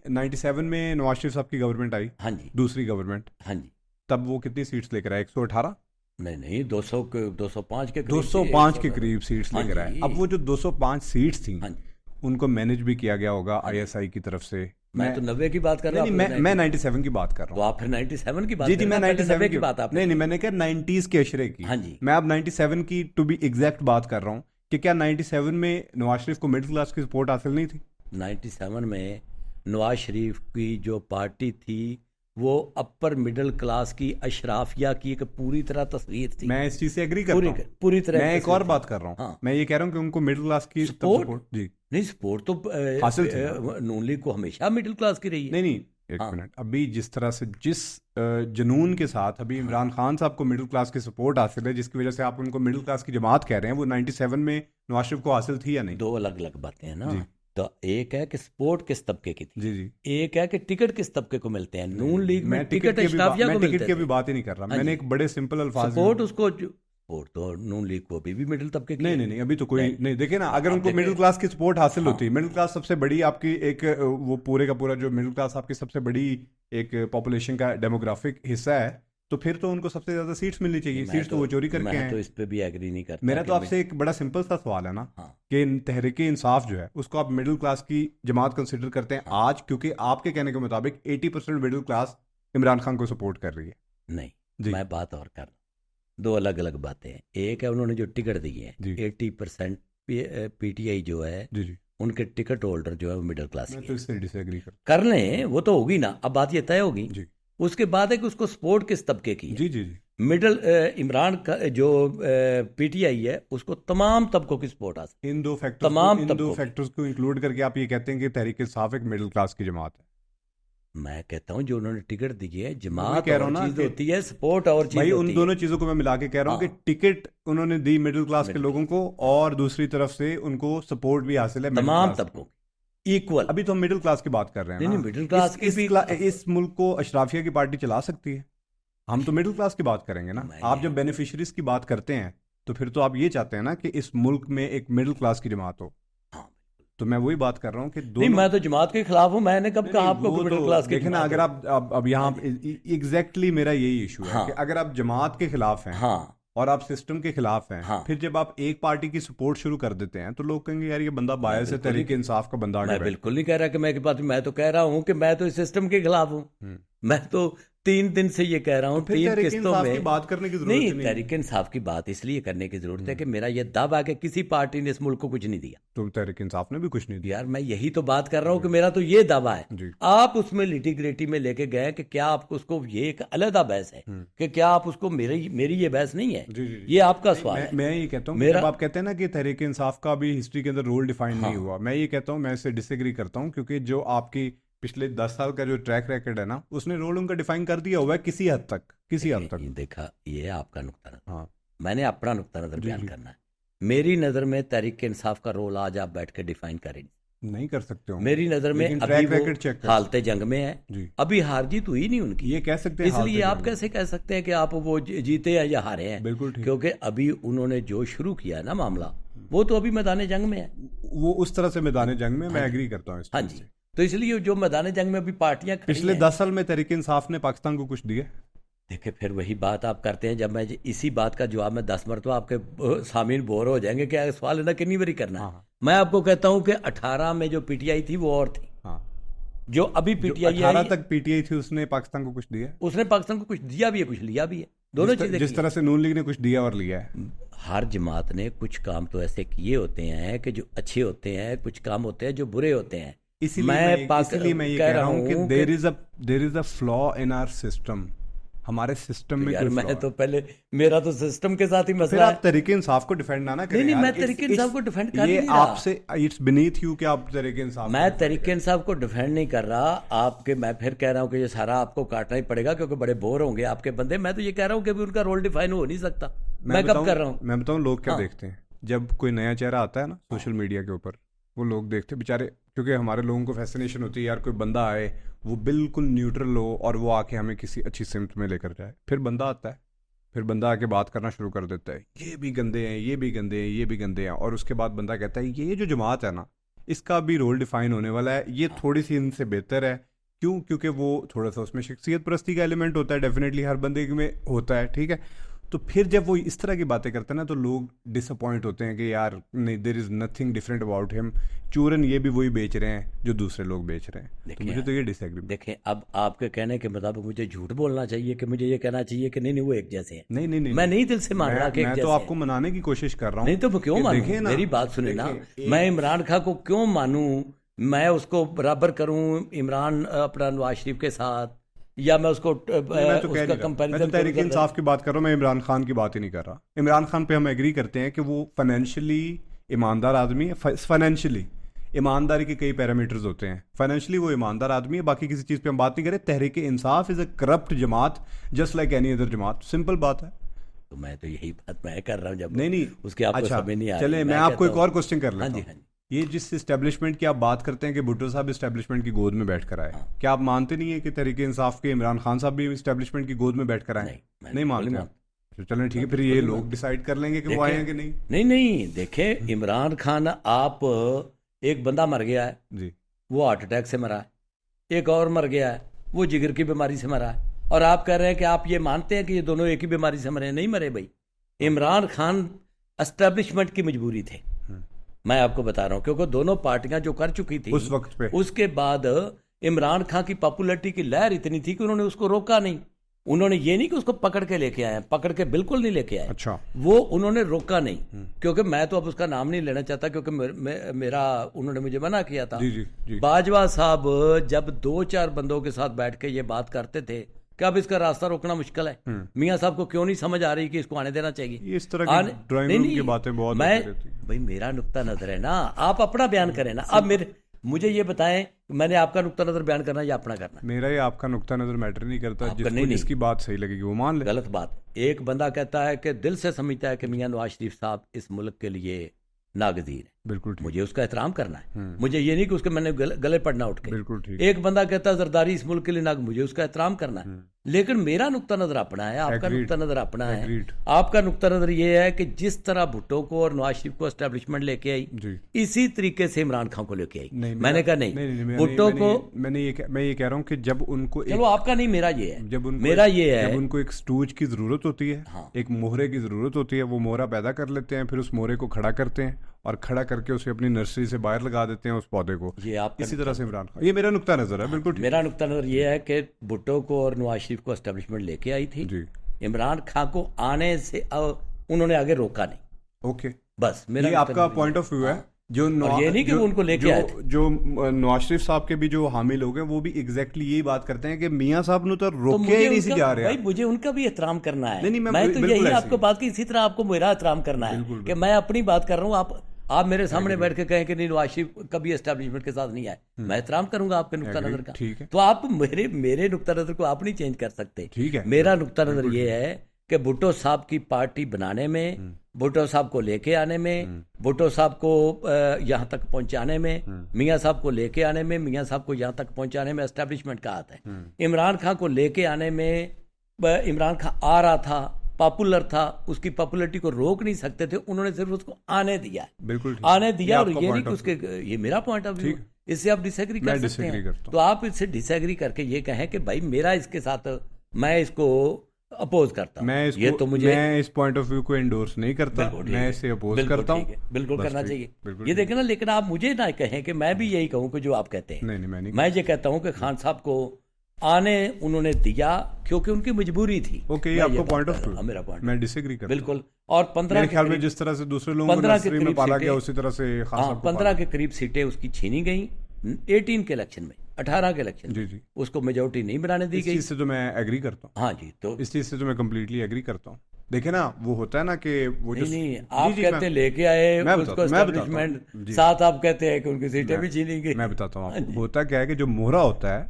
97 میں نواز شریف صاحب کی گورنمنٹ آئی. ہاں جی، دوسری گورنمنٹ. ہاں جی. تب وہ کتنی سیٹس لے کر آئے؟ 118؟ نہیں 205 کے قریب سیٹس لے کر آئے. اب وہ جو 205 سیٹس تھیں ان کو مینج بھی کیا گیا ہوگا آئی ایس آئی کی طرف سے. میں تو 90 کی بات کر رہا ہوں. میں 97 کی بات کر رہا ہوں. تو آپ پھر 97 کی بات. جی میں 97 کی بات. نہیں میں نے کہا 90s کے اشرے کی. ہاں جی، میں اب 97 کی ٹو بی ایگزیکٹ بات کر رہا ہوں کہ کیا 97 میں نواز شریف کو مڈل کلاس کی سپورٹ حاصل نہیں تھی؟ 97 میں نواز شریف کی جو پارٹی تھی وہ اپر مڈل کلاس کی اشرافیہ کی ایک پوری طرح تصویر تھی. میں اس چیز سے ایگری کرتا ہوں پوری طرح. میں ایک اور بات کر رہا ہوں، میں یہ کہہ رہا ہوں کہ ان کو مڈل کلاس کی سپورٹ جی نہیں، سپورٹ تو حاصل تھی. نون لیگ کو ہمیشہ مڈل کلاس کی رہی ہے. نہیں ایک منٹ، ابھی جس طرح سے جس جنون کے ساتھ ابھی عمران خان صاحب کو مڈل کلاس کی سپورٹ حاصل ہے، جس کی وجہ سے آپ ان کو مڈل کلاس کی جماعت کہہ رہے ہیں، وہ 97 میں نواز شریف کو حاصل تھی یا نہیں؟ 2 الگ الگ باتیں ہیں نا. تو ایک ہے کہ سپورٹ کس طبقے کی تھی، جی ایک ہے کہ ٹکٹ کس طبقے کو ملتے ہیں. نون لیگ میں ٹکٹ اشرافیہ کو ملتے ہیں. ٹکٹ کی بھی بات ہی نہیں کر رہا میں نے، ایک بڑے سمپل الفاظ. سپورٹ اس کو سپورٹ تو نون لیگ کو بھی مڈل طبقے کی. نہیں ابھی تو کوئی نہیں. دیکھیں نا، اگر ان کو مڈل کلاس کی سپورٹ حاصل ہوتی، مڈل کلاس سب سے بڑی آپ کی ایک وہ پورے کا پورا جو مڈل کلاس آپ کی سب سے بڑی ایک پاپولیشن کا ڈیموگرافک حصہ ہے، تو پھر تو ان کو سب سے زیادہ سیٹس ملنی چاہیے. سیٹس تو وہ چوری کر کے میں ہیں. تو اس پہ بھی ایگری نہیں کرتا. میرا تو آپ سے ایک بڑا سمپل سا سوال ہے نا کہ تحریک انصاف جو ہے اس کو آپ مڈل کلاس کی جماعت کنسیڈر کرتے ہیں آج, کیونکہ آپ کے کہنے کے مطابق 80% مڈل کلاس عمران خان کو سپورٹ کر رہی ہے. نہیں میں بات اور کر رہا ہوں, دو الگ الگ باتیں ہیں. ایک ہے انہوں نے جو ٹکٹ دی ہے 80% پی ٹی آئی جو ہے ان کے ٹکٹ ہولڈر جو ہے وہ مڈل کلاس کر لیں, وہ تو ہوگی نا. اب بات یہ طے ہوگی. اس کے بعد ہے کہ اس کو سپورٹ کس طبقے کی ہے. مڈل عمران کا جو پی ٹی آئی ہے اس کو تمام طبقوں کی سپورٹ حاصل. ان دو فیکٹرز کو انکلوڈ کر کے آپ یہ کہتے ہیں کہ تحریک انصاف ایک مڈل کلاس کی جماعت ہے. میں کہتا ہوں جو انہوں نے ٹکٹ دی ہے, جماعت اور چیز ہوتی ہے, سپورٹ اور چیز بھائی ہوتی ہے. ان دونوں چیزوں کو میں ملا کے کہہ رہا ہوں کہ ٹکٹ انہوں نے دی مڈل کلاس کے لوگوں کو اور دوسری طرف سے ان کو سپورٹ بھی حاصل ہے تمام طبقوں ایکول. ابھی تو ہم مڈل کلاس کی بات کر رہے ہیں. نہیں مڈل کلاس کی بھی اس ملک کو اشرافیہ کی پارٹی چلا سکتی ہے. ہم تو مڈل کلاس کی بات کریں گے نا. آپ جب بینیفیشریز کی بات کرتے ہیں تو پھر تو آپ یہ چاہتے ہیں نا کہ اس ملک میں ایک مڈل کلاس کی جماعت ہو. تو میں وہی بات کر رہا ہوں کہ نہیں, میں تو جماعت کے خلاف ہوں. میں نے کب کہا آپ کو مڈل کلاس کی دیکھیں نا, اگر آپ اب یہاں ایگزیکٹلی میرا یہی ایشو ہے کہ اگر آپ جماعت کے خلاف ہیں اور آپ سسٹم کے خلاف ہیں, پھر جب آپ ایک پارٹی کی سپورٹ شروع کر دیتے ہیں تو لوگ کہیں گے یار یہ بندہ باعث ہے تحریک انصاف کا بندہ. میں بالکل نہیں کہہ رہا کہ میں تو کہہ رہا ہوں کہ میں تو اس سسٹم کے خلاف ہوں. میں تو 3 دن سے یہ کہہ رہا ہوں 3 قسطوں میں. بات کرنے کی ضرورت نہیں, تحریک انصاف کی بات اس لیے کرنے کی ضرورت ہے کہ میرا یہ دعویٰ ہے کہ کسی پارٹی نے اس ملک کو کچھ نہیں دیا. تو تحریک انصاف نے بھی کچھ نہیں دیا. یار میں یہی تو بات کر رہا ہوں کہ میرا تو یہ دعویٰ ہے. آپ اس میں لیٹی گریٹی میں لے کے گئے کہ کیا آپ اس کو یہ ایک علیحدہ بحث ہے کہ کیا آپ اس کو میری یہ بحث نہیں ہے. یہ آپ کا سوال ہے. میں یہ کہتا ہوں جب آپ کہتے ہیں نا کہ تحریک انصاف کا بھی ہسٹری کے اندر رول ڈیفائن نہیں ہوا, میں یہ کہتا ہوں, میں اس سے ڈس ایگری کرتا ہوں, کیونکہ جو آپ کی پچھلے 10 سال کا جو ٹریک ریکارڈ ہے نا اس نے رول ان کا ڈیفائن کر دیا ہوا ہے کسی حد تک. دیکھا, یہ آپ کا نقطہ نظر, میں نے اپنا نقطہ نظر بیان کرنا ہے. میری نظر میں تحریک انصاف کا رول آج آپ بیٹھ کے ڈیفائن کریں نہیں کر سکتے ہو. میری نظر میں ابھی وہ حالت جنگ میں ہے, ابھی ہار جیت ہوئی نہیں ان کی. یہ کہہ سکتے ہیں, اس لیے آپ کیسے کہہ سکتے ہیں کہ آپ وہ جیتے ہیں یا ہارے ہیں. بالکل, کیونکہ ابھی انہوں نے جو شروع کیا نا معاملہ, وہ تو ابھی میدان جنگ میں ہے. وہ اس طرح سے میدان جنگ میں, میں ایگری کرتا ہوں. ہاں جی, تو اس لیے جو میدان جنگ میں ابھی پارٹیاں پچھلے 10 سال میں تحریک انصاف نے پاکستان کو کچھ دیا. دیکھیں پھر وہی بات آپ کرتے ہیں. جب میں اسی بات کا جواب میں 10 مرتبہ آپ کے سامعین بور ہو جائیں گے کہ سوال ہے کنی باری کرنا ہے. میں آپ کو کہتا ہوں کہ 18 میں جو پی ٹی آئی تھی وہ اور تھی. جو ابھی پی ٹی آئی 18 تک پی ٹی آئی تھی اس نے پاکستان کو کچھ دیا. اس نے پاکستان کو کچھ دیا بھی ہے, کچھ لیا بھی ہے. دونوں چیزیں. جس طرح سے نون لیگ نے کچھ دیا اور لیا ہے. ہر جماعت نے کچھ کام تو ایسے کیے ہوتے ہیں کہ جو اچھے ہوتے ہیں, کچھ کام ہوتے ہیں جو برے ہوتے ہیں. اسی لیے میں یہ کہہ رہا ہوں کہ there is a flaw in our system. ہمارے سسٹم میں یار میں تو پہلے میرا تو سسٹم کے ساتھ ہی مسئلہ ہے. آپ تحریک انصاف کو ڈیفینڈ نہ کریں. نہیں, میں تحریک انصاف کو ڈیفینڈ کر نہیں رہا. آپ سے اٹس بینیتھ یو کہ آپ تحریک انصاف. میں تحریک انصاف کو ڈیفینڈ نہیں کر رہا. آپ کے میں پھر کہہ رہا ہوں کہ یہ سارا آپ کو کاٹنا ہی پڑے گا کیونکہ بڑے بور ہوں گے آپ کے بندے. میں تو یہ کہہ رہا ہوں کہ ان کا رول ڈیفائن ہو نہیں سکتا. میں کب کر رہا ہوں. میں بتاؤں لوگ کیا دیکھتے ہیں جب کوئی نیا چہرہ آتا ہے نا سوشل میڈیا کے اوپر, وہ لوگ دیکھتے بےچارے, کیونکہ ہمارے لوگوں کو فیسینیشن ہوتی ہے یار کوئی بندہ آئے وہ بالکل نیوٹرل ہو اور وہ آ کے ہمیں کسی اچھی سمت میں لے کر جائے. پھر بندہ آتا ہے, پھر بندہ آ کے بات کرنا شروع کر دیتا ہے, یہ بھی گندے ہیں, یہ بھی گندے ہیں, یہ بھی گندے ہیں. اور اس کے بعد بندہ کہتا ہے یہ جو جماعت ہے نا اس کا بھی رول ڈیفائن ہونے والا ہے, یہ تھوڑی سی ان سے بہتر ہے. کیوں؟ کیونکہ وہ تھوڑا سا اس میں شخصیت پرستی کا ایلیمنٹ ہوتا ہے, ڈیفینیٹلی ہر بندے میں ہوتا ہے, ٹھیک ہے. تو پھر جب وہ اس طرح کی باتیں کرتے ہیں نا تو لوگ ڈس اپوائنٹ ہوتے ہیں کہ یار نہیں, دیر از نتھنگ ڈفرینٹ اباؤٹ ہم. چورن یہ بھی وہی بیچ رہے ہیں جو دوسرے لوگ بیچ رہے ہیں. مجھے تو یہ ڈس ایگری. دیکھیں اب آپ کے کہنے کے مطابق مجھے جھوٹ بولنا چاہیے کہ مجھے یہ کہنا چاہیے کہ نہیں وہ ایک جیسے ہیں. نہیں, میں نہیں دل سے مان رہا کہ میں تو آپ کو منانے کی کوشش کر رہا ہوں. نہیں تو کیوں مانوں؟ میری بات سنیں نا, میں عمران خان کو کیوں مانوں؟ میں اس کو برابر کروں عمران اپنا نواز شریف کے ساتھ, یا میں اس کو کمپیریزن. تحریک انصاف کی بات کر رہا ہوں, میں عمران خان کی بات ہی نہیں کر رہا. عمران خان پہ ہم ایگری کرتے ہیں کہ وہ فائنینشلی ایماندار آدمی ہے. فائنینشلی ایمانداری کے کئی پیرامیٹرز ہوتے ہیں. فائنینشلی وہ ایماندار آدمی ہے, باقی کسی چیز پہ ہم بات نہیں کریں. تحریک انصاف از اے کرپٹ جماعت جسٹ لائک اینی ادر جماعت. سمپل بات ہے. تو میں تو یہی بات میں کر رہا ہوں. جب نہیں اس کے آپ کو سمجھ نہیں آ رہی. چلیں میں آپ کو ایک اور کوسچن کر لیتا ہوں. یہ جس اسٹیبلشمنٹ کی آپ بات کرتے ہیں کہ بھٹو صاحب اسٹیبلشمنٹ کی گود میں بیٹھ کر آئے, کیا آپ مانتے نہیں ہیں کہ تحریک انصاف کے عمران خان صاحب بھی اسٹیبلشمنٹ کی گود میں بیٹھ کر آئے؟ نہیں مانتے. چلیں ٹھیک ہے, پھر یہ لوگ ڈیسائیڈ کر لیں گے کہ وہ آئے ہیں کہ نہیں. نہیں دیکھیں عمران خان, آپ ایک بندہ مر گیا ہے جی, وہ ہارٹ اٹیک سے مرا ہے. ایک اور مر گیا ہے, وہ جگر کی بیماری سے مرا ہے. اور آپ کہہ رہے ہیں کہ آپ یہ مانتے ہیں کہ یہ دونوں ایک ہی بیماری سے مرے. نہیں مرے بھائی. عمران خان اسٹیبلشمنٹ کی مجبوری تھے, میں آپ کو بتا رہا ہوں, کیونکہ دونوں پارٹیاں جو کر چکی تھی اس وقت پہ, اس کے بعد عمران خان کی پاپولرٹی کی لہر اتنی تھی کہ انہوں نے اس کو روکا نہیں. انہوں نے یہ نہیں کہ اس کو پکڑ کے لے کے آئے, پکڑ کے بالکل نہیں لے کے آئے. اچھا, وہ انہوں نے روکا نہیں, کیونکہ میں تو اب اس کا نام نہیں لینا چاہتا, کیونکہ میرا انہوں نے مجھے منع کیا تھا. باجوہ صاحب جب 2-4 بندوں کے ساتھ بیٹھ کے یہ بات کرتے تھے کہ اب اس کا راستہ روکنا مشکل ہے, میاں صاحب کو کیوں نہیں سمجھ آ رہی کہ اس کو آنے دینا چاہیے. اس طرح کی ڈرائنگ روم کی باتیں بہت میں بھائی میرا نقطہ نظر ہے نا, آپ اپنا بیان کریں نا. اب مجھے یہ بتائیں, میں نے آپ کا نقطہ نظر بیان کرنا یا اپنا کرنا؟ میرا یہ آپ کا نقطہ نظر میٹر نہیں کرتا, جس کی بات صحیح لگے گی وہ مان لے. غلط بات. ایک بندہ کہتا ہے کہ دل سے سمجھتا ہے کہ میاں نواز شریف صاحب اس ملک کے لیے ناگزیر ہے, بالکل مجھے اس کا احترام کرنا ہے. مجھے یہ نہیں کہ اس کے میں نے گلے پڑنا اٹھ کے. بالکل ٹھیک. ایک بندہ کہتا ہے زرداری اس ملک کے لیے مجھے اس کا احترام کرنا ہے. لیکن میرا نقطہ نظر اپنا ہے, آپ کا نقطہ نظر اپنا ہے. آپ کا نقطہ نظر یہ ہے کہ جس طرح بھٹو کو اور نواز شریف کو اسٹیبلشمنٹ لے کے آئی, اسی طریقے سے عمران خان کو لے کے آئی. میں نے کہا نہیں, بھٹو کو میں یہ کہہ رہا ہوں کہ جب ان کو, چلو آپ کا نہیں, میرا یہ ہے, جب ان کو ایک سٹوج کی ضرورت ہوتی ہے, ایک موہرے کی ضرورت ہوتی ہے, وہ موہرا پیدا کر لیتے ہیں, پھر اس موہرے کو کھڑا کرتے ہیں اور کھڑا کر کے اسے اپنی نرسری سے باہر لگا دیتے ہیں اس پودے کو. یہ آپ اسی طرح سے عمران خان, یہ میرا نقطہ نظر ہے. بالکل میرا نقطہ نظر یہ ہے کہ بھٹو کو اور نواز شریف کو اسٹیبلشمنٹ لے کے آئی تھی, عمران خان کو آنے سے انہوں نے آگے روکا نہیں. اوکے, بس میرا یہ آپ کا پوائنٹ آف ویو ہے. جو یہ نہیں کہ ان کو لے کے آئے تھے, جو نواز شریف صاحب کے بھی جو حامی لوگ ہیں وہ بھی ایگزیکٹلی یہی بات کرتے ہیں کہ میاں صاحب نے تو روکے ہی نہیں جا رہے. بھائی مجھے ان کا بھی احترام کرنا ہے. میں تو یہی آپ کو بات کی, اسی طرح آپ کو میرا احترام کرنا ہے کہ میں اپنی بات کر رہا ہوں. آپ میرے سامنے بیٹھ کے کہیں کہ نہیں نواز شریف کبھی اسٹیبلشمنٹ کے ساتھ نہیں آئے, میں احترام کروں گا آپ کے نقطہ نظر کا. تو آپ میرے نقطہ نظر کو آپ نہیں چینج کر سکتے. میرا نقطہ نظر یہ ہے کہ بھٹو صاحب کی پارٹی بنانے میں, بھٹو صاحب کو لے کے آنے میں, بھٹو صاحب کو یہاں تک پہنچانے میں, میاں صاحب کو لے کے آنے میں, میاں صاحب کو یہاں تک پہنچانے میں اسٹیبلشمنٹ کا ہاتھ ہے. عمران خان کو لے کے آنے میں, عمران خان آ رہا تھا, پاپولر تھا, اس کی پاپولرٹی کو روک نہیں سکتے تھے, انہوں نے صرف اس کو آنے دیا. بالکل آنے دیا. اور یہ نہیں کہ اس کے, یہ میرا پوائنٹ آف ویو, اس سے آپ ڈس ایگری کر سکتے ہیں. تو آپ اس سے ڈس ایگری کر کے یہ کہیں کہ بھائی میرا اس کے ساتھ, میں اس کو اپوز کرتا ہوں. یہ تو مجھے, میں اس پوائنٹ آف ویو کو انڈورس نہیں کرتا, میں اسے اپوز کرتا ہوں. بالکل کرنا چاہیے, یہ دیکھیں نا. لیکن آپ مجھے نہ کہیں کہ میں بھی یہی کہوں کہ جو آپ کہتے ہیں. میں یہ کہتا ہوں کہ خان صاحب کو آنے انہوں نے دیا کیونکہ ان کی مجبوری تھی. اوکے, یہ آپ کا پوائنٹ آف ویو, میرا پوائنٹ, میں ڈس ایگری کرتا ہوں. بالکل. اور 15 کے خیال میں جس طرح سے دوسرے لوگوں کو نرسری میں پالا گیا اسی طرح سے 15 کے قریب سیٹیں اس کی چھینی گئیں 18 کے الیکشن میں, 18 کے الیکشن میں اس کو میجورٹی نہیں بنانے دی گئی. اس چیز سے تو میں ایگری کرتا ہوں. ہاں جی, تو اس چیز سے تو میں کمپلیٹلی ایگری کرتا ہوں. دیکھیں نا, وہ ہوتا ہے نا کہ وہ نہیں, آپ کہتے ہیں لے کے آئے اس کو اسٹیبلشمنٹ, ساتھ آپ کہتے ہیں کہ ان کی سیٹیں بھی چھینی گئی. میں بتاتا ہوں آپ کو. ہوتا کیا ہے کہ جو موہرا ہوتا ہے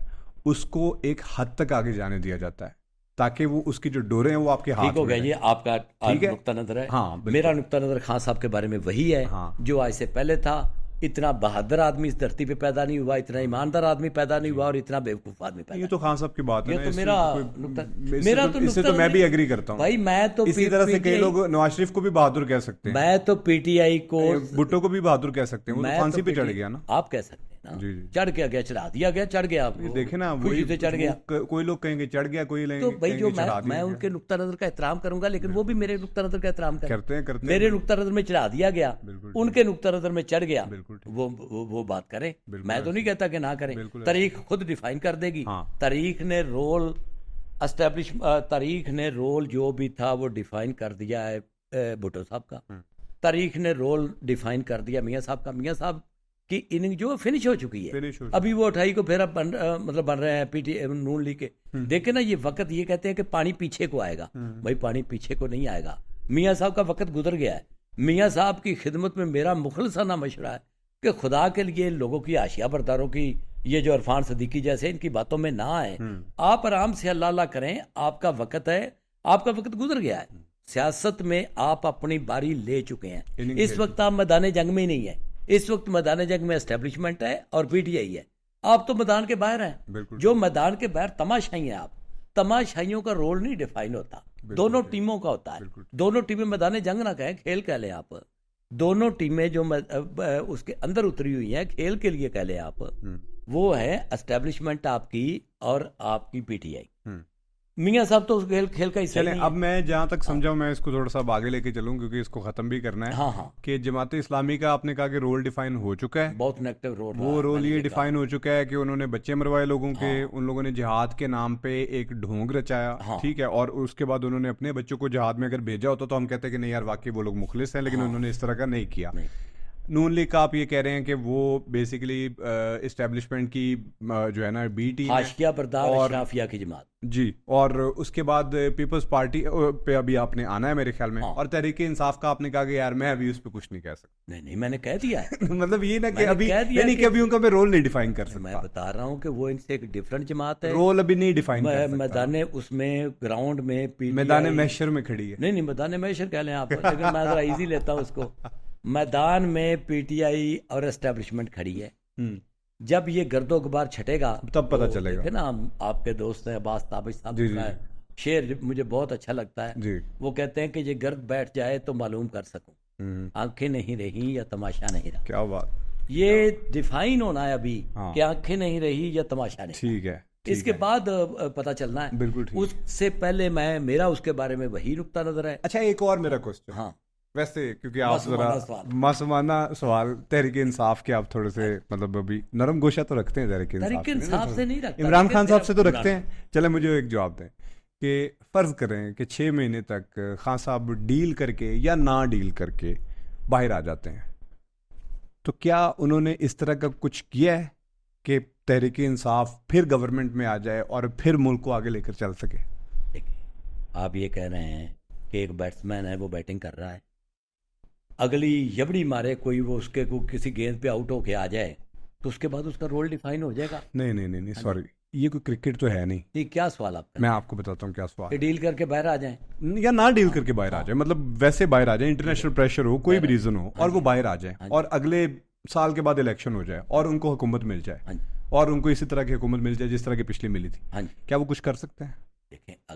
اس کو ایک حد تک آگے جانے دیا جاتا ہے تاکہ وہ اس کی جو ڈوریں ہیں وہ آپ کے ہاتھ میں. ٹھیک ہو گیا, یہ آپ کا نقطہ نظر ہے. میرا نقطہ نظر خان صاحب کے بارے میں وہی ہے جو آج سے پہلے تھا. اتنا بہادر آدمی اس دھرتی پہ پیدا نہیں ہوا, اتنا ایماندار آدمی پیدا نہیں ہوا, اور اتنا بیوقوف آدمی پیدا. یہ تو خان صاحب کی بات ہے. یہ تو میرا اس سے تو میں بھی ایگری کرتا ہوں بھائی. میں تو اسی طرح سے کئی لوگ نواز شریف کو بھی بہادر کہہ سکتے ہیں, میں تو پی ٹی آئی کو, بھٹو کو بھی بہادر کہہ سکتے ہیں. وہ تو پھانسی پہ چڑھ گیا نا, آپ کہہ سکتے ہیں نا. چڑھ کے گیا, چڑھا دیا گیا, چڑھ گیا. دیکھیں نا, خوشی سے چڑھ گیا. کوئی لوگ کہیں گے چڑھ گیا, کوئی تو بھائی جو میں ان کے نقطہ نظر کا احترام کروں گا, لیکن وہ بھی میرے نقطہ نظر کا احترام کرتے ہیں. میرے نقطہ نظر میں چڑھا دیا گیا, ان کے نقطہ نظر میں چڑھ گیا, وہ بات کریں. میں تو نہیں کہتا کہ نہ کریں. تاریخ خود ڈیفائن کر دے گی. تاریخ نے رول تاریخ نے رول جو بھی تھا وہ ڈیفائن کر دیا ہے بھٹو صاحب کا. تاریخ نے رول ڈیفائن کر دیا میاں صاحب کا. میاں صاحب کی اننگ جو فنش ہو چکی ہے, ابھی وہ 28 کو پھر مطلب بن رہے ہیں پی ٹی نون لیگ کے. دیکھیں نا, یہ وقت, یہ کہتے ہیں کہ پانی پیچھے کو آئے گا. بھائی پانی پیچھے کو نہیں آئے گا. میاں صاحب کا وقت گزر گیا ہے. میاں صاحب کی خدمت میں میرا مخلصانہ مشورہ ہے کہ خدا کے لیے لوگوں کی آشیا برداروں کی, یہ جو عرفان صدیقی جیسے, ان کی باتوں میں نہ آئیں. آپ آرام سے اللہ اللہ کریں. آپ کا وقت ہے, آپ کا وقت گزر گیا ہے. سیاست میں آپ اپنی باری لے چکے ہیں. اس وقت آپ میدان جنگ میں نہیں ہیں. اس وقت میدان جنگ میں اسٹیبلشمنٹ ہے اور پی ٹی آئی ہے. آپ تو میدان کے باہر ہیں. جو میدان کے باہر تماشائی ہیں آپ. تماشائیوں کا رول نہیں ڈیفائن ہوتا, دونوں ٹیموں کا ہوتا ہے. دونوں ٹیمیں میدان جنگ نہ کہیں, کھیل کہہ لیں آپ. دونوں ٹیمیں جو اس کے اندر اتری ہوئی ہیں, کھیل کے لیے کہہ لیں آپ, وہ ہے اسٹیبلشمنٹ آپ کی اور آپ کی پی ٹی آئی. میاں صاحب تو اس کھیل کا حصہ چلیں نہیں اب میں جہاں تک سمجھا ہوں میں اس کو تھوڑا سا آگے لے کے چلوں کیونکہ اس کو ختم بھی کرنا ہے. ہاں ہاں کہ جماعت اسلامی کا آپ نے کہا کہ رول ڈیفائن ہو چکا ہے, بہت نیگیٹو رول وہ رول یہ ڈیفائن ہو چکا ہے کہ انہوں نے بچے مروائے لوگوں کے, ان لوگوں نے جہاد کے نام پہ ایک ڈھونگ رچایا, ٹھیک ہے, اور اس کے بعد انہوں نے اپنے بچوں کو جہاد میں اگر بھیجا ہوتا تو ہم کہتے ہیں کہ نہیں یار واقعی وہ لوگ مخلص ہیں, لیکن انہوں نے اس طرح کا نہیں کیا. نون لیگ کا آپ یہ کہہ رہے ہیں کہ وہ بیسیکلی اسٹیبلشمنٹ کی جو ہے نا بی ٹیم حاشیہ بردار اشرافیہ کی جماعت جی, اور اس کے بعد پیپلز پارٹی پہ ابھی آپ نے آنا ہے میرے خیال میں, اور تحریک انصاف کا آپ نے کہا کہ یار میں ابھی اس پہ کچھ نہیں کہہ سکتا. نہیں میں نے کہہ دیا ہے مطلب یہ نا کہ ابھی یعنی کہ ابھی ان کا میں رول نہیں ڈیفائن کر سکتا. میں بتا رہا ہوں کہ وہ ان سے ایک ڈفرنٹ جماعت ہے, رول ابھی نہیں ڈیفائن کر سکتا. میدان اس میں گراؤنڈ میں میدان محشر میں کھڑی ہے. نہیں میدان محشر کہہ لیں آپ, لیکن میں ذرا ایزی لیتا ہوں اس کو. میدان میں پی ٹی آئی اور اسٹیبلشمنٹ کھڑی ہے. جب یہ گرد و غبار چھٹے گا تب پتہ چلے گا. نا آپ کے دوست ہیں عباس تابش صاحب کا شعر مجھے بہت اچھا لگتا ہے, وہ کہتے ہیں کہ یہ گرد بیٹھ جائے تو معلوم کر سکوں آنکھیں نہیں رہی یا تماشا نہیں رہا. کیا بات, یہ ڈیفائن ہونا ہے ابھی کہ آنکھیں نہیں رہی یا تماشا نہیں. ٹھیک ہے, اس کے بعد پتہ چلنا ہے. بالکل ٹھیک. اس سے پہلے میرا اس کے بارے میں وہی نقطہ نظر ہے. اچھا ایک اور میرا کوسچن, ہاں ویسے کیونکہ آپ ذرا معصومانہ سوال تحریک انصاف کے آپ تھوڑے سے مطلب ابھی نرم گوشہ تو رکھتے ہیں تحریک انصاف سے نہیں رکھتے, عمران خان صاحب سے تو رکھتے ہیں. چلے مجھے ایک جواب دیں کہ فرض کریں کہ 6 مہینے تک خان صاحب ڈیل کر کے یا نہ ڈیل کر کے باہر آ جاتے ہیں, تو کیا انہوں نے اس طرح کا کچھ کیا ہے کہ تحریک انصاف پھر گورنمنٹ میں آ جائے اور پھر ملک کو آگے لے کر چل سکے؟ آپ یہ کہہ رہے ہیں کہ ایک بیٹسمین ہے وہ بیٹنگ کر رہا ہے, اگلی یبڑی مارے کوئی وہ اس کے کسی گیند پہ آؤٹ ہو کے آ جائے تو اس کے بعد اس کا رول ڈیفائن ہو جائے گا؟ نہیں سوری, یہ کوئی کرکٹ تو ہے نہیں. یہ کیا سوال آپ کا؟ میں آپ کو بتاتا ہوں کیا سوال. ڈیل کر کے باہر آ جائیں یا نہ ڈیل کر کے باہر آ جائیں, مطلب ویسے باہر آ جائیں, انٹرنیشنل پریشر ہو, کوئی بھی ریزن ہو, اور وہ باہر آ جائیں اور اگلے سال کے بعد الیکشن ہو جائے اور ان کو حکومت مل جائے اور ان کو اسی طرح کی حکومت مل جائے جس طرح کی پچھلی ملی تھی, کیا وہ کچھ کر سکتے ہیں؟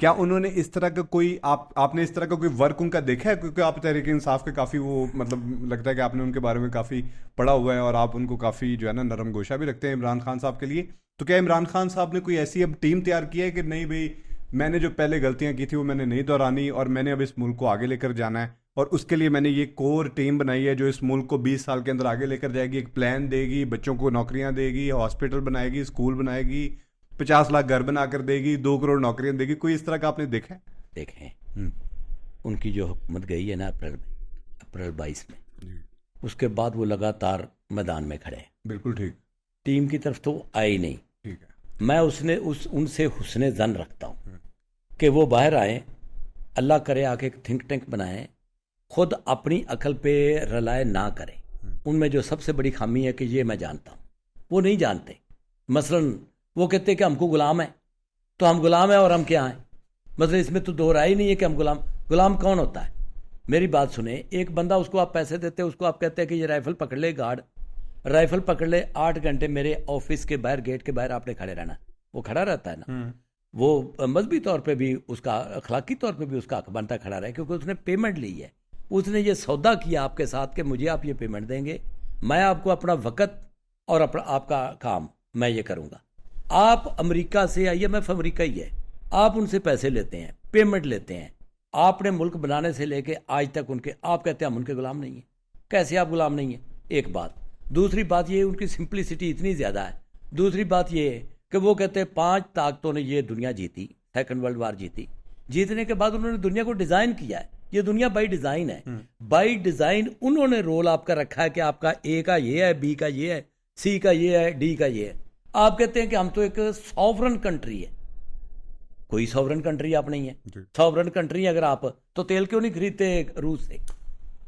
کیا انہوں نے اس طرح کا کوئی آپ نے اس طرح کا کوئی ورک ان کا دیکھا ہے؟ کیونکہ آپ تحریک انصاف کے کافی وہ مطلب لگتا ہے کہ آپ نے ان کے بارے میں کافی پڑھا ہوا ہے اور آپ ان کو کافی جو ہے نا نرم گوشہ بھی رکھتے ہیں عمران خان صاحب کے لیے. تو کیا عمران خان صاحب نے کوئی ایسی اب ٹیم تیار کی ہے کہ نہیں بھائی میں نے جو پہلے غلطیاں کی تھی وہ میں نے نہیں دہرانی اور میں نے اب اس ملک کو آگے لے کر جانا ہے, اور اس کے لیے میں نے یہ کور ٹیم بنائی ہے جو اس ملک کو 20 سال کے اندر آگے لے کر جائے گی, ایک پلان دے گی, بچوں کو نوکریاں دے گی, ہاسپٹل بنائے گی, اسکول بنائے گی, 50 لاکھ گھر بنا کر دے گی, 2 کروڑ نوکریاں دے گی, کوئی اس طرح کا آپ نے دیکھا ہے؟ دیکھیں ان کی جو حکومت گئی ہے نا اپریل 22 میں, اس کے بعد وہ لگاتار میدان میں کھڑے ہیں. بالکل ٹھیک. ٹیم کی طرف تو آئے ہی نہیں. ٹھیک ہے. میں ان سے حسن ظن رکھتا ہوں کہ وہ باہر آئیں, اللہ کرے آ کے ایک تھنک ٹینک بنائیں, خود اپنی عقل پہ رلائے نہ کریں. ان میں جو سب سے بڑی خامی ہے کہ یہ میں جانتا ہوں, وہ نہیں جانتے. مثلاً وہ کہتے ہیں کہ ہم کو غلام ہیں, تو ہم غلام ہیں اور ہم کیا ہیں؟ مثلا اس میں تو دو رائے نہیں ہے کہ ہم غلام کون ہوتا ہے؟ میری بات سنیں, ایک بندہ اس کو آپ پیسے دیتے, اس کو آپ کہتے ہیں کہ یہ رائفل پکڑ لے, گارڈ رائفل پکڑ لے, 8 گھنٹے میرے آفس کے باہر گیٹ کے باہر آپ نے کھڑے رہنا. وہ کھڑا رہتا ہے نا, وہ مذہبی طور پہ بھی اس کا, اخلاقی طور پہ بھی اس کا حق بنتا کھڑا رہے, کیونکہ اس نے پیمنٹ لی ہے, اس نے یہ سودا کیا آپ کے ساتھ کہ مجھے آپ یہ پیمنٹ دیں گے, میں آپ کو اپنا وقت اور آپ کا کام میں یہ کروں گا. آپ امریکہ سے, IMF امریکہ ہی ہے, آپ ان سے پیسے لیتے ہیں, پیمنٹ لیتے ہیں, آپ نے ملک بنانے سے لے کے آج تک ان کے, آپ کہتے ہیں ہم ان کے غلام نہیں ہیں. کیسے آپ غلام نہیں ہیں؟ ایک بات. دوسری بات یہ ان کی سمپلسٹی اتنی زیادہ ہے. دوسری بات یہ ہے کہ وہ کہتے ہیں 5 طاقتوں نے یہ دنیا جیتی, 2nd ورلڈ وار جیتی, جیتنے کے بعد انہوں نے دنیا کو ڈیزائن کیا ہے. یہ دنیا بائی ڈیزائن ہے, بائی ڈیزائن انہوں نے رول آپ کا رکھا ہے کہ آپ کا A کا یہ ہے, B کا یہ ہے, C کا یہ ہے, D کا یہ ہے. آپ کہتے ہیں کہ ہم تو ایک سوورن کنٹری ہے. کوئی سوورن کنٹری آپ نہیں ہے. سوورن کنٹری اگر آپ, تو تیل کیوں نہیں خریدتے روس سے؟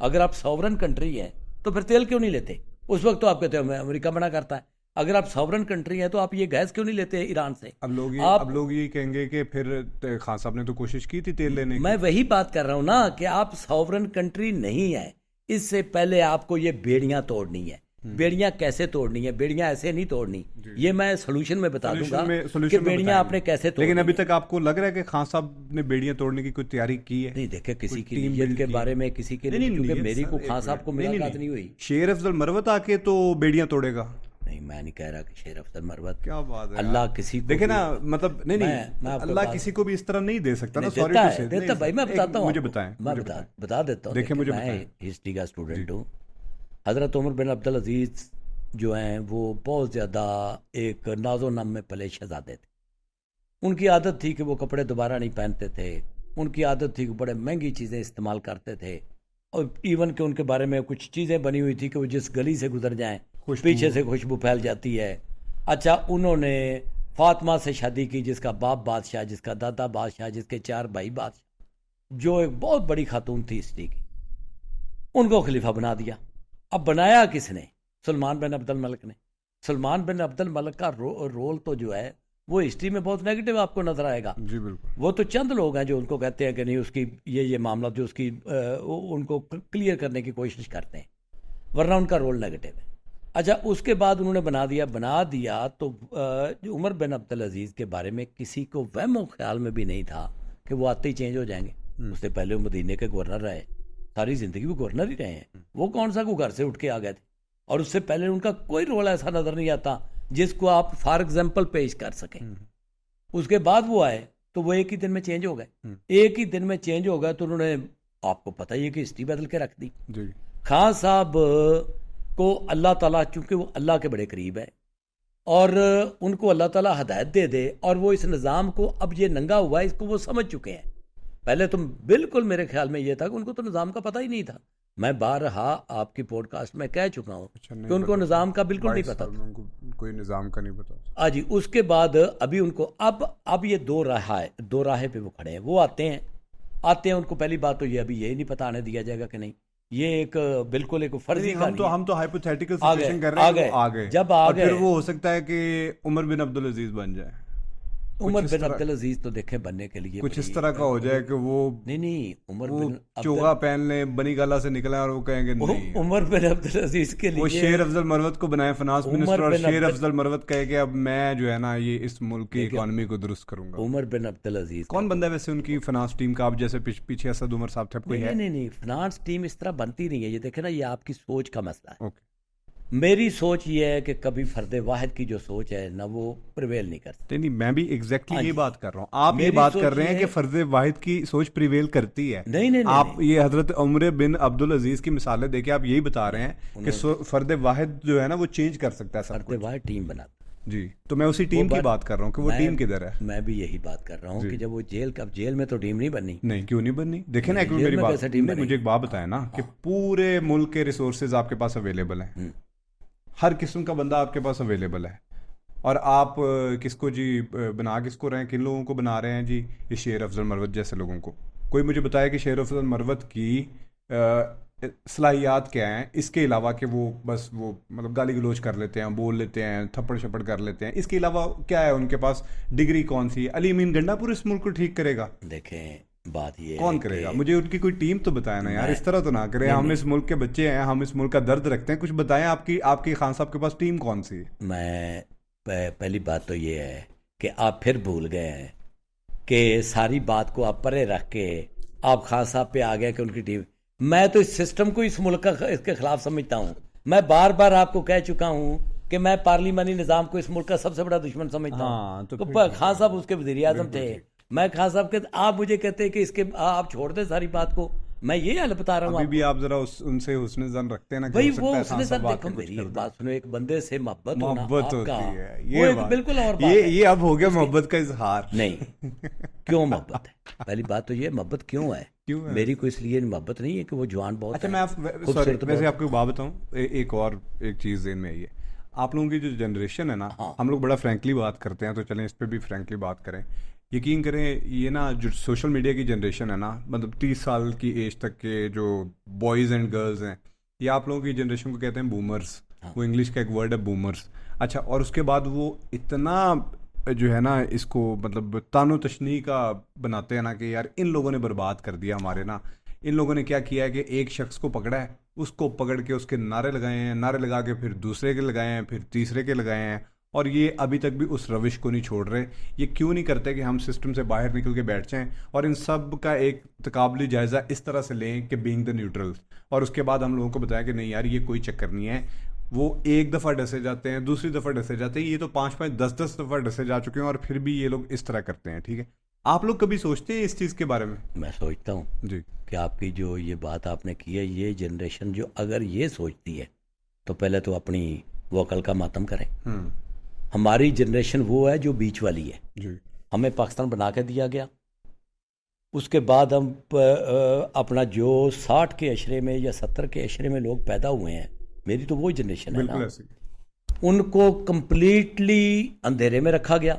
اگر آپ سوورن کنٹری ہیں تو پھر تیل کیوں نہیں لیتے؟ اس وقت تو آپ کہتے ہیں امریکہ منع کرتا ہے. اگر آپ سوورن کنٹری ہیں تو آپ یہ گیس کیوں نہیں لیتے ایران سے؟ اب لوگ یہ کہیں گے کہ پھر خان صاحب نے تو کوشش کی تھی تیل لینے کی. میں وہی بات کر رہا ہوں نا کہ آپ سوورن کنٹری نہیں ہے. اس سے پہلے آپ کو یہ بیڑیاں توڑنی ہے. بیڑیاں کیسے توڑنی ہے؟ بیڑیاں ایسے نہیں توڑنی. یہ میں سولوشن میں بتا دوں گا کہ بیڑیاں آپ نے کیسے توڑنی. لیکن ابھی تک آپ کو لگ رہا ہے کہ خان صاحب نے بیڑیاں توڑنے کی کوئی تیاری کی ہے؟ نہیں, دیکھیں کسی کی نیت کے بارے میں کسی کے نہیں, کیونکہ میری کو خان صاحب کو ملاقات نہیں ہوئی. شیر افضل مروت آ کے تو بیڑیاں توڑے گا؟ نہیں, میں نہیں کہہ رہا کہ شیر افضل مروت. کیا بات ہے اللہ کسی کو دیکھیں نا مطلب نہیں میں اللہ کسی کو بھی اس طرح نہیں دے سکتا نا. سوری دیتا ہے دیتا بھائی, میں بتاتا ہوں مجھے بتائیں, میں بتا دیتا ہوں. دیکھیں مجھے میں ہسٹری کا اسٹوڈنٹ ہوں. حضرت عمر بن عبدالعزیز جو ہیں وہ بہت زیادہ ایک ناز و نم میں پلے شہزادے تھے. ان کی عادت تھی کہ وہ کپڑے دوبارہ نہیں پہنتے تھے. ان کی عادت تھی کہ بڑے مہنگی چیزیں استعمال کرتے تھے, اور ایون کہ ان کے بارے میں کچھ چیزیں بنی ہوئی تھی کہ وہ جس گلی سے گزر جائیں پیچھے سے خوشبو پھیل جاتی ہے. اچھا, انہوں نے فاطمہ سے شادی کی, جس کا باپ بادشاہ, جس کا دادا بادشاہ, جس کے 4 بھائی بادشاہ, جو ایک بہت بڑی خاتون تھی ہسٹری کی. ان کو خلیفہ بنا دیا. اب بنایا کس نے؟ سلمان بن عبد الملک نے. سلمان بن عبد الملک کا رول تو جو ہے وہ ہسٹری میں بہت نیگیٹو آپ کو نظر آئے گا. جی بالکل. وہ تو چند لوگ ہیں جو ان کو کہتے ہیں کہ نہیں اس کی یہ معاملہ جو اس کی ان کو کلیئر کرنے کی کوشش کرتے ہیں, ورنہ ان کا رول نیگیٹو ہے. اچھا, اس کے بعد انہوں نے بنا دیا تو عمر بن عبدالعزیز کے بارے میں کسی کو وہم و خیال میں بھی نہیں تھا کہ وہ آتے ہی چینج ہو جائیں گے. اس سے پہلے وہ مدینے کے گورنر رہے, ساری زندگی وہ گورنر ہی رہے ہیں. وہ کون سا کو گھر سے اٹھ کے آ گئے تھے, اور اس سے پہلے ان کا کوئی رول ایسا نظر نہیں آتا جس کو آپ فار ایگزامپل پیش کر سکیں. اس کے بعد وہ آئے تو وہ ایک ہی دن میں چینج ہو گئے. ایک ہی دن میں چینج ہو گئے تو انہوں نے, آپ کو پتہ ہی ہے کہ ہسٹری بدل کے رکھ دی. خان صاحب کو اللہ تعالیٰ, چونکہ وہ اللہ کے بڑے قریب ہے اور ان کو اللہ تعالیٰ ہدایت دے دے, اور وہ اس نظام کو اب یہ ننگا ہوا ہے اس کو وہ سمجھ چکے ہیں. پہلے تو بالکل میرے خیال میں یہ تھا کہ ان کو تو نظام کا پتہ ہی نہیں تھا. میں بارہا آپ کی پوڈ کاسٹ میں کہہ چکا ہوں کہ ان کو نظام کا بالکل نہیں پتا تھا. کوئی نظام کا نہیں پتا. ہاں جی. اس کے بعد ابھی ان کو اب یہ دو راہیں پہ وہ کھڑے ہیں. وہ آتے ہیں ان کو پہلی بات تو یہ ابھی یہی نہیں پتا آنے دیا جائے گا کہ نہیں. یہ ایک بالکل ایک فرضی ہم تو ہائپوتھیٹیکل سچویشن کر رہے ہیں. آ گئے جب آ گئے, پھر وہ ہو سکتا ہے کہ عمر بن عبدالعزیز بن جائے. عمر بن عبدالعزیز تو دیکھیں بننے کے لیے کچھ اس طرح کا ہو جائے کہ وہ نہیں عمر بن چوغا پہن لیں, بنی گالا سے نکلیں اور وہ کہیں گے نہیں. عمر بن عبدالعزیز کے لیے وہ شیر افضل مروت کو بنائے فنانس منسٹر, اور شیر افضل مروت کہے کہ اب میں جو ہے نا یہ اس ملک کی اکانومی کو درست کروں گا. عمر بن عبدالعزیز کون بندہ ہے ویسے ان کی فنانس ٹیم کا؟ آپ جیسے پیچھے اسد عمر صاحب تھے, کوئی ہے؟ نہیں, فنانس ٹیم اس طرح بنتی نہیں ہے. یہ دیکھیں نا, یہ آپ کی سوچ کا مسئلہ ہے. میری سوچ یہ ہے کہ کبھی فرد واحد کی جو سوچ ہے نا وہ پریویل نہیں کرتی. نہیں, میں بھی ایگزیکٹلی یہ بات کر رہا ہوں. آپ یہ بات کر رہے ہیں کہ فرد واحد کی سوچ پریویل کرتی ہے. نہیں, آپ یہ حضرت عمر بن عبدالعزیز کی مثالیں دیکھیں, آپ یہی بتا رہے ہیں کہ فرد واحد جو ہے نا وہ چینج کر سکتا ہے. فرد واحد ٹیم بناتا. جی, تو میں اسی ٹیم کی بات کر رہا ہوں کہ وہ ٹیم کدھر ہے. میں بھی یہی بات کر رہا ہوں کہ جب وہ جیل میں تو ٹیم نہیں بننی. نہیں, کیوں نہیں بننی؟ دیکھیں نا, ایک میری بات, مجھے ایک بات بتائیں نا کہ پورے ملک کے ریسورسز آپ کے پاس اویلیبل ہیں, ہر قسم کا بندہ آپ کے پاس اویلیبل ہے, اور آپ کس کو جی بنا کس کو رہے ہیں, کن لوگوں کو بنا رہے ہیں جی؟ یہ شیر افضل مروت جیسے لوگوں کو. کوئی مجھے بتایا کہ شیر افضل مروت کی صلاحیات کیا ہیں اس کے علاوہ کہ وہ بس وہ مطلب گالی گلوچ کر لیتے ہیں, بول لیتے ہیں, تھپڑ شپڑ کر لیتے ہیں. اس کے علاوہ کیا ہے ان کے پاس؟ ڈگری کون سی؟ علی امین گنڈا پورے اس ملک کو ٹھیک کرے گا؟ دیکھیں بات یہ کون کرے گا؟ مجھے ان کی کوئی ٹیم تو بتائیں نا یار, اس طرح تو نہ کریں. ہم اس ملک کے بچے ہیں, ہم اس ملک کا درد رکھتے ہیں, کچھ بتائیں. آپ کی خان صاحب کے پاس ٹیم کون سی؟ میں پہلی بات تو یہ ہے کہ آپ پھر بھول گئے ہیں کہ ساری بات کو آپ پرے رکھ کے آپ خان صاحب پہ آ گئے کہ ان کی ٹیم. میں تو اس سسٹم کو اس ملک کا اس کے خلاف سمجھتا ہوں. میں بار بار آپ کو کہہ چکا ہوں کہ میں پارلیمانی نظام کو اس ملک کا سب سے بڑا دشمن سمجھتا ہوں. تو خان صاحب اس کے وزیر اعظم تھے, میں خان صاحب کے, آپ مجھے کہتے ہیں کہ اس کے آپ چھوڑ دیں ساری بات کو. میں یہ حل بتا رہا ہوں. ابھی بھی آپ ذرا ان سے حسن ظن رکھتے ہیں نا بھائی, وہ حسن ظن دیکھو, میری ایک بات سنو, ایک بندے سے محبت ہوتی ہے, یہ بالکل اور بات ہے. یہ اب ہو گیا محبت کا اظہار. نہیں, کیوں محبت ہے؟ پہلی بات تو یہ محبت کیوں ہے. میری کوئی اس لیے محبت نہیں ہے کہ وہ جوان بہت. اچھا, میں ویسے آپ کو بات بتاؤں, ایک چیز ذہن میں یہ, آپ لوگوں کی جو جنریشن ہے نا, ہم لوگ بڑا فرینکلی بات کرتے ہیں, تو چلیں اس پہ بھی فرینکلی بات کریں. یقین کریں, یہ نا جو سوشل میڈیا کی جنریشن ہے نا, مطلب 30 سال کی ایج تک کے جو بوائز اینڈ گرلز ہیں, یہ آپ لوگوں کی جنریشن کو کہتے ہیں بومرز. وہ انگلش کا ایک ورڈ ہے بومرز. اچھا, اور اس کے بعد وہ اتنا جو ہے نا اس کو مطلب تان و تشنیع کا بناتے ہیں نا کہ یار ان لوگوں نے برباد کر دیا ہمارے نا. ان لوگوں نے کیا کیا ہے کہ ایک شخص کو پکڑا ہے, اس کو پکڑ کے اس کے نعرے لگائے ہیں, نعرے لگا کے پھر دوسرے کے لگائے ہیں, پھر تیسرے کے لگائے ہیں, اور یہ ابھی تک بھی اس روش کو نہیں چھوڑ رہے. یہ کیوں نہیں کرتے کہ ہم سسٹم سے باہر نکل کے بیٹھ جائیں اور ان سب کا ایک تقابلی جائزہ اس طرح سے لیں کہ بینگ دا نیوٹرل, اور اس کے بعد ہم لوگوں کو بتایا کہ نہیں یار یہ کوئی چکر نہیں ہے, وہ ایک دفعہ ڈسے جاتے ہیں, دوسری دفعہ ڈسے جاتے ہیں, یہ تو 5-5-10 دفعہ ڈسے جا چکے ہیں اور پھر بھی یہ لوگ اس طرح کرتے ہیں. ٹھیک ہے, آپ لوگ کبھی سوچتے ہیں اس چیز کے بارے میں؟ میں سوچتا ہوں جی کہ آپ کی جو یہ بات آپ نے کی ہے, یہ جنریشن جو اگر یہ سوچتی ہے تو پہلے تو اپنی وہ عقل کا ماتم کریں. ہماری جنریشن وہ ہے جو بیچ والی ہے. جی ہمیں پاکستان بنا کے دیا گیا, اس کے بعد ہم اپنا جو 60 کے عشرے میں یا 70 کے عشرے میں لوگ پیدا ہوئے ہیں, میری تو وہ جنریشن ہے نا, بالکل ایسے. ان کو کمپلیٹلی اندھیرے میں رکھا گیا.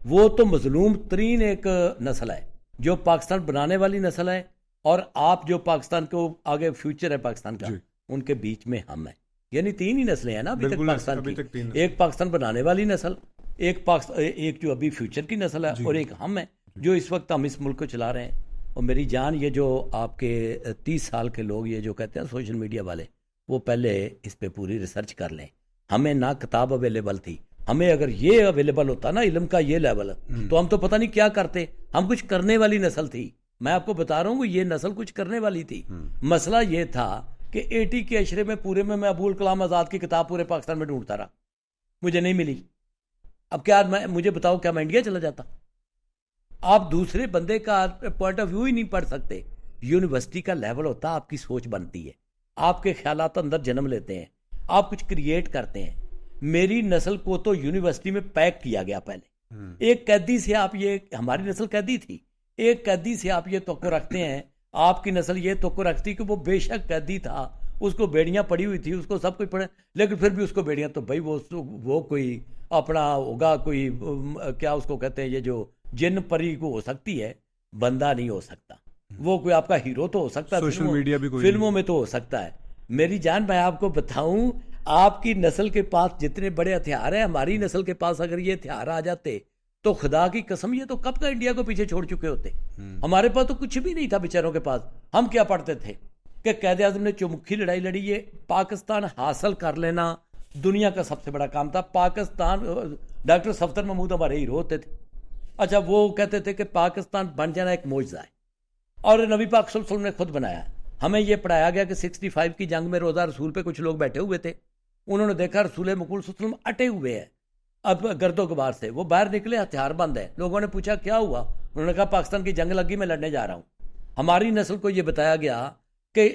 وہ تو مظلوم ترین ایک نسل ہے جو پاکستان بنانے والی نسل ہے, اور آپ جو پاکستان کو آگے فیوچر ہے پاکستان کا, ان کے بیچ میں ہم ہیں. یعنی 3 ہی نسلیں ہیں نا ابھی تک پاکستان کی, ایک پاکستان بنانے والی نسل, ایک جو ابھی فیوچر کی نسل ہے, اور ایک ہم ہیں جو اس وقت ہم اس ملک کو چلا رہے ہیں. اور میری جان, یہ جو آپ کے 30 سال کے لوگ یہ جو کہتے ہیں سوشل میڈیا والے, وہ پہلے اس پہ پوری ریسرچ کر لیں. ہمیں نہ کتاب اویلیبل تھی, ہمیں اگر یہ اویلیبل ہوتا نا علم کا یہ لیول, تو ہم تو پتہ نہیں کیا کرتے. ہم کچھ کرنے والی نسل تھی. میں آپ کو بتا رہا ہوں یہ نسل کچھ کرنے والی تھی. مسئلہ یہ تھا کہ 80 کے عشرے میں پورے میں ابوال کلام آزاد کی کتاب پورے پاکستان میں ڈھونڈتا رہا, مجھے نہیں ملی. اب کیا مجھے بتاؤ, کیا میں انڈیا چلا جاتا؟ آپ دوسرے بندے کا پوائنٹ آف ویو ہی نہیں پڑھ سکتے. یونیورسٹی کا لیول ہوتا, آپ کی سوچ بنتی ہے, آپ کے خیالات اندر جنم لیتے ہیں, آپ کچھ کریٹ کرتے ہیں. میری نسل کو تو یونیورسٹی میں پیک کیا گیا پہلے. ایک قیدی سے آپ یہ, ہماری نسل قیدی تھی, ایک قیدی سے آپ یہ توقع رکھتے ہیں, آپ کی نسل یہ توقع رکھتی کہ وہ بے شک قیدی تھا, اس کو بیڑیاں پڑی ہوئی تھی, اس کو سب کچھ پڑے, لیکن پھر بھی اس کو بیڑیاں, تو بھائی وہ کوئی اپنا ہوگا, کوئی کیا اس کو کہتے ہیں, یہ جو جن پری کو ہو سکتی ہے, بندہ نہیں ہو سکتا. وہ کوئی آپ کا ہیرو تو ہو سکتا ہے, سوشل میڈیا بھی کوئی فلموں میں تو ہو سکتا ہے. میری جان, میں آپ کو بتاؤں, آپ کی نسل کے پاس جتنے بڑے ہتھیار ہیں, ہماری نسل کے پاس اگر یہ ہتھیار آ جاتے تو خدا کی قسم یہ تو کب کا انڈیا کو پیچھے چھوڑ چکے ہوتے. ہمارے پاس تو کچھ بھی نہیں تھا بیچاروں کے پاس. ہم کیا پڑھتے تھے کہ قائد اعظم نے چمکھی لڑائی لڑی, یہ پاکستان حاصل کر لینا دنیا کا سب سے بڑا کام تھا. پاکستان, ڈاکٹر صفدر محمود ہمارے ہیرو ہوتے تھے. اچھا, وہ کہتے تھے کہ پاکستان بن جانا ایک معجزہ ہے, اور نبی پاک صلی اللہ علیہ وسلم نے خود بنایا. ہمیں یہ پڑھایا گیا کہ 65 کی جنگ میں روزہ رسول پہ کچھ لوگ بیٹھے ہوئے تھے, انہوں نے دیکھا رسول مقبول صلی اللہ علیہ وسلم اٹے ہوئے ہیں اب گرد و غبار سے, وہ باہر نکلے, ہتھیار بند ہے. لوگوں نے پوچھا کیا ہوا, انہوں نے کہا پاکستان کی جنگ لگی, میں لڑنے جا رہا ہوں. ہماری نسل کو یہ بتایا گیا کہ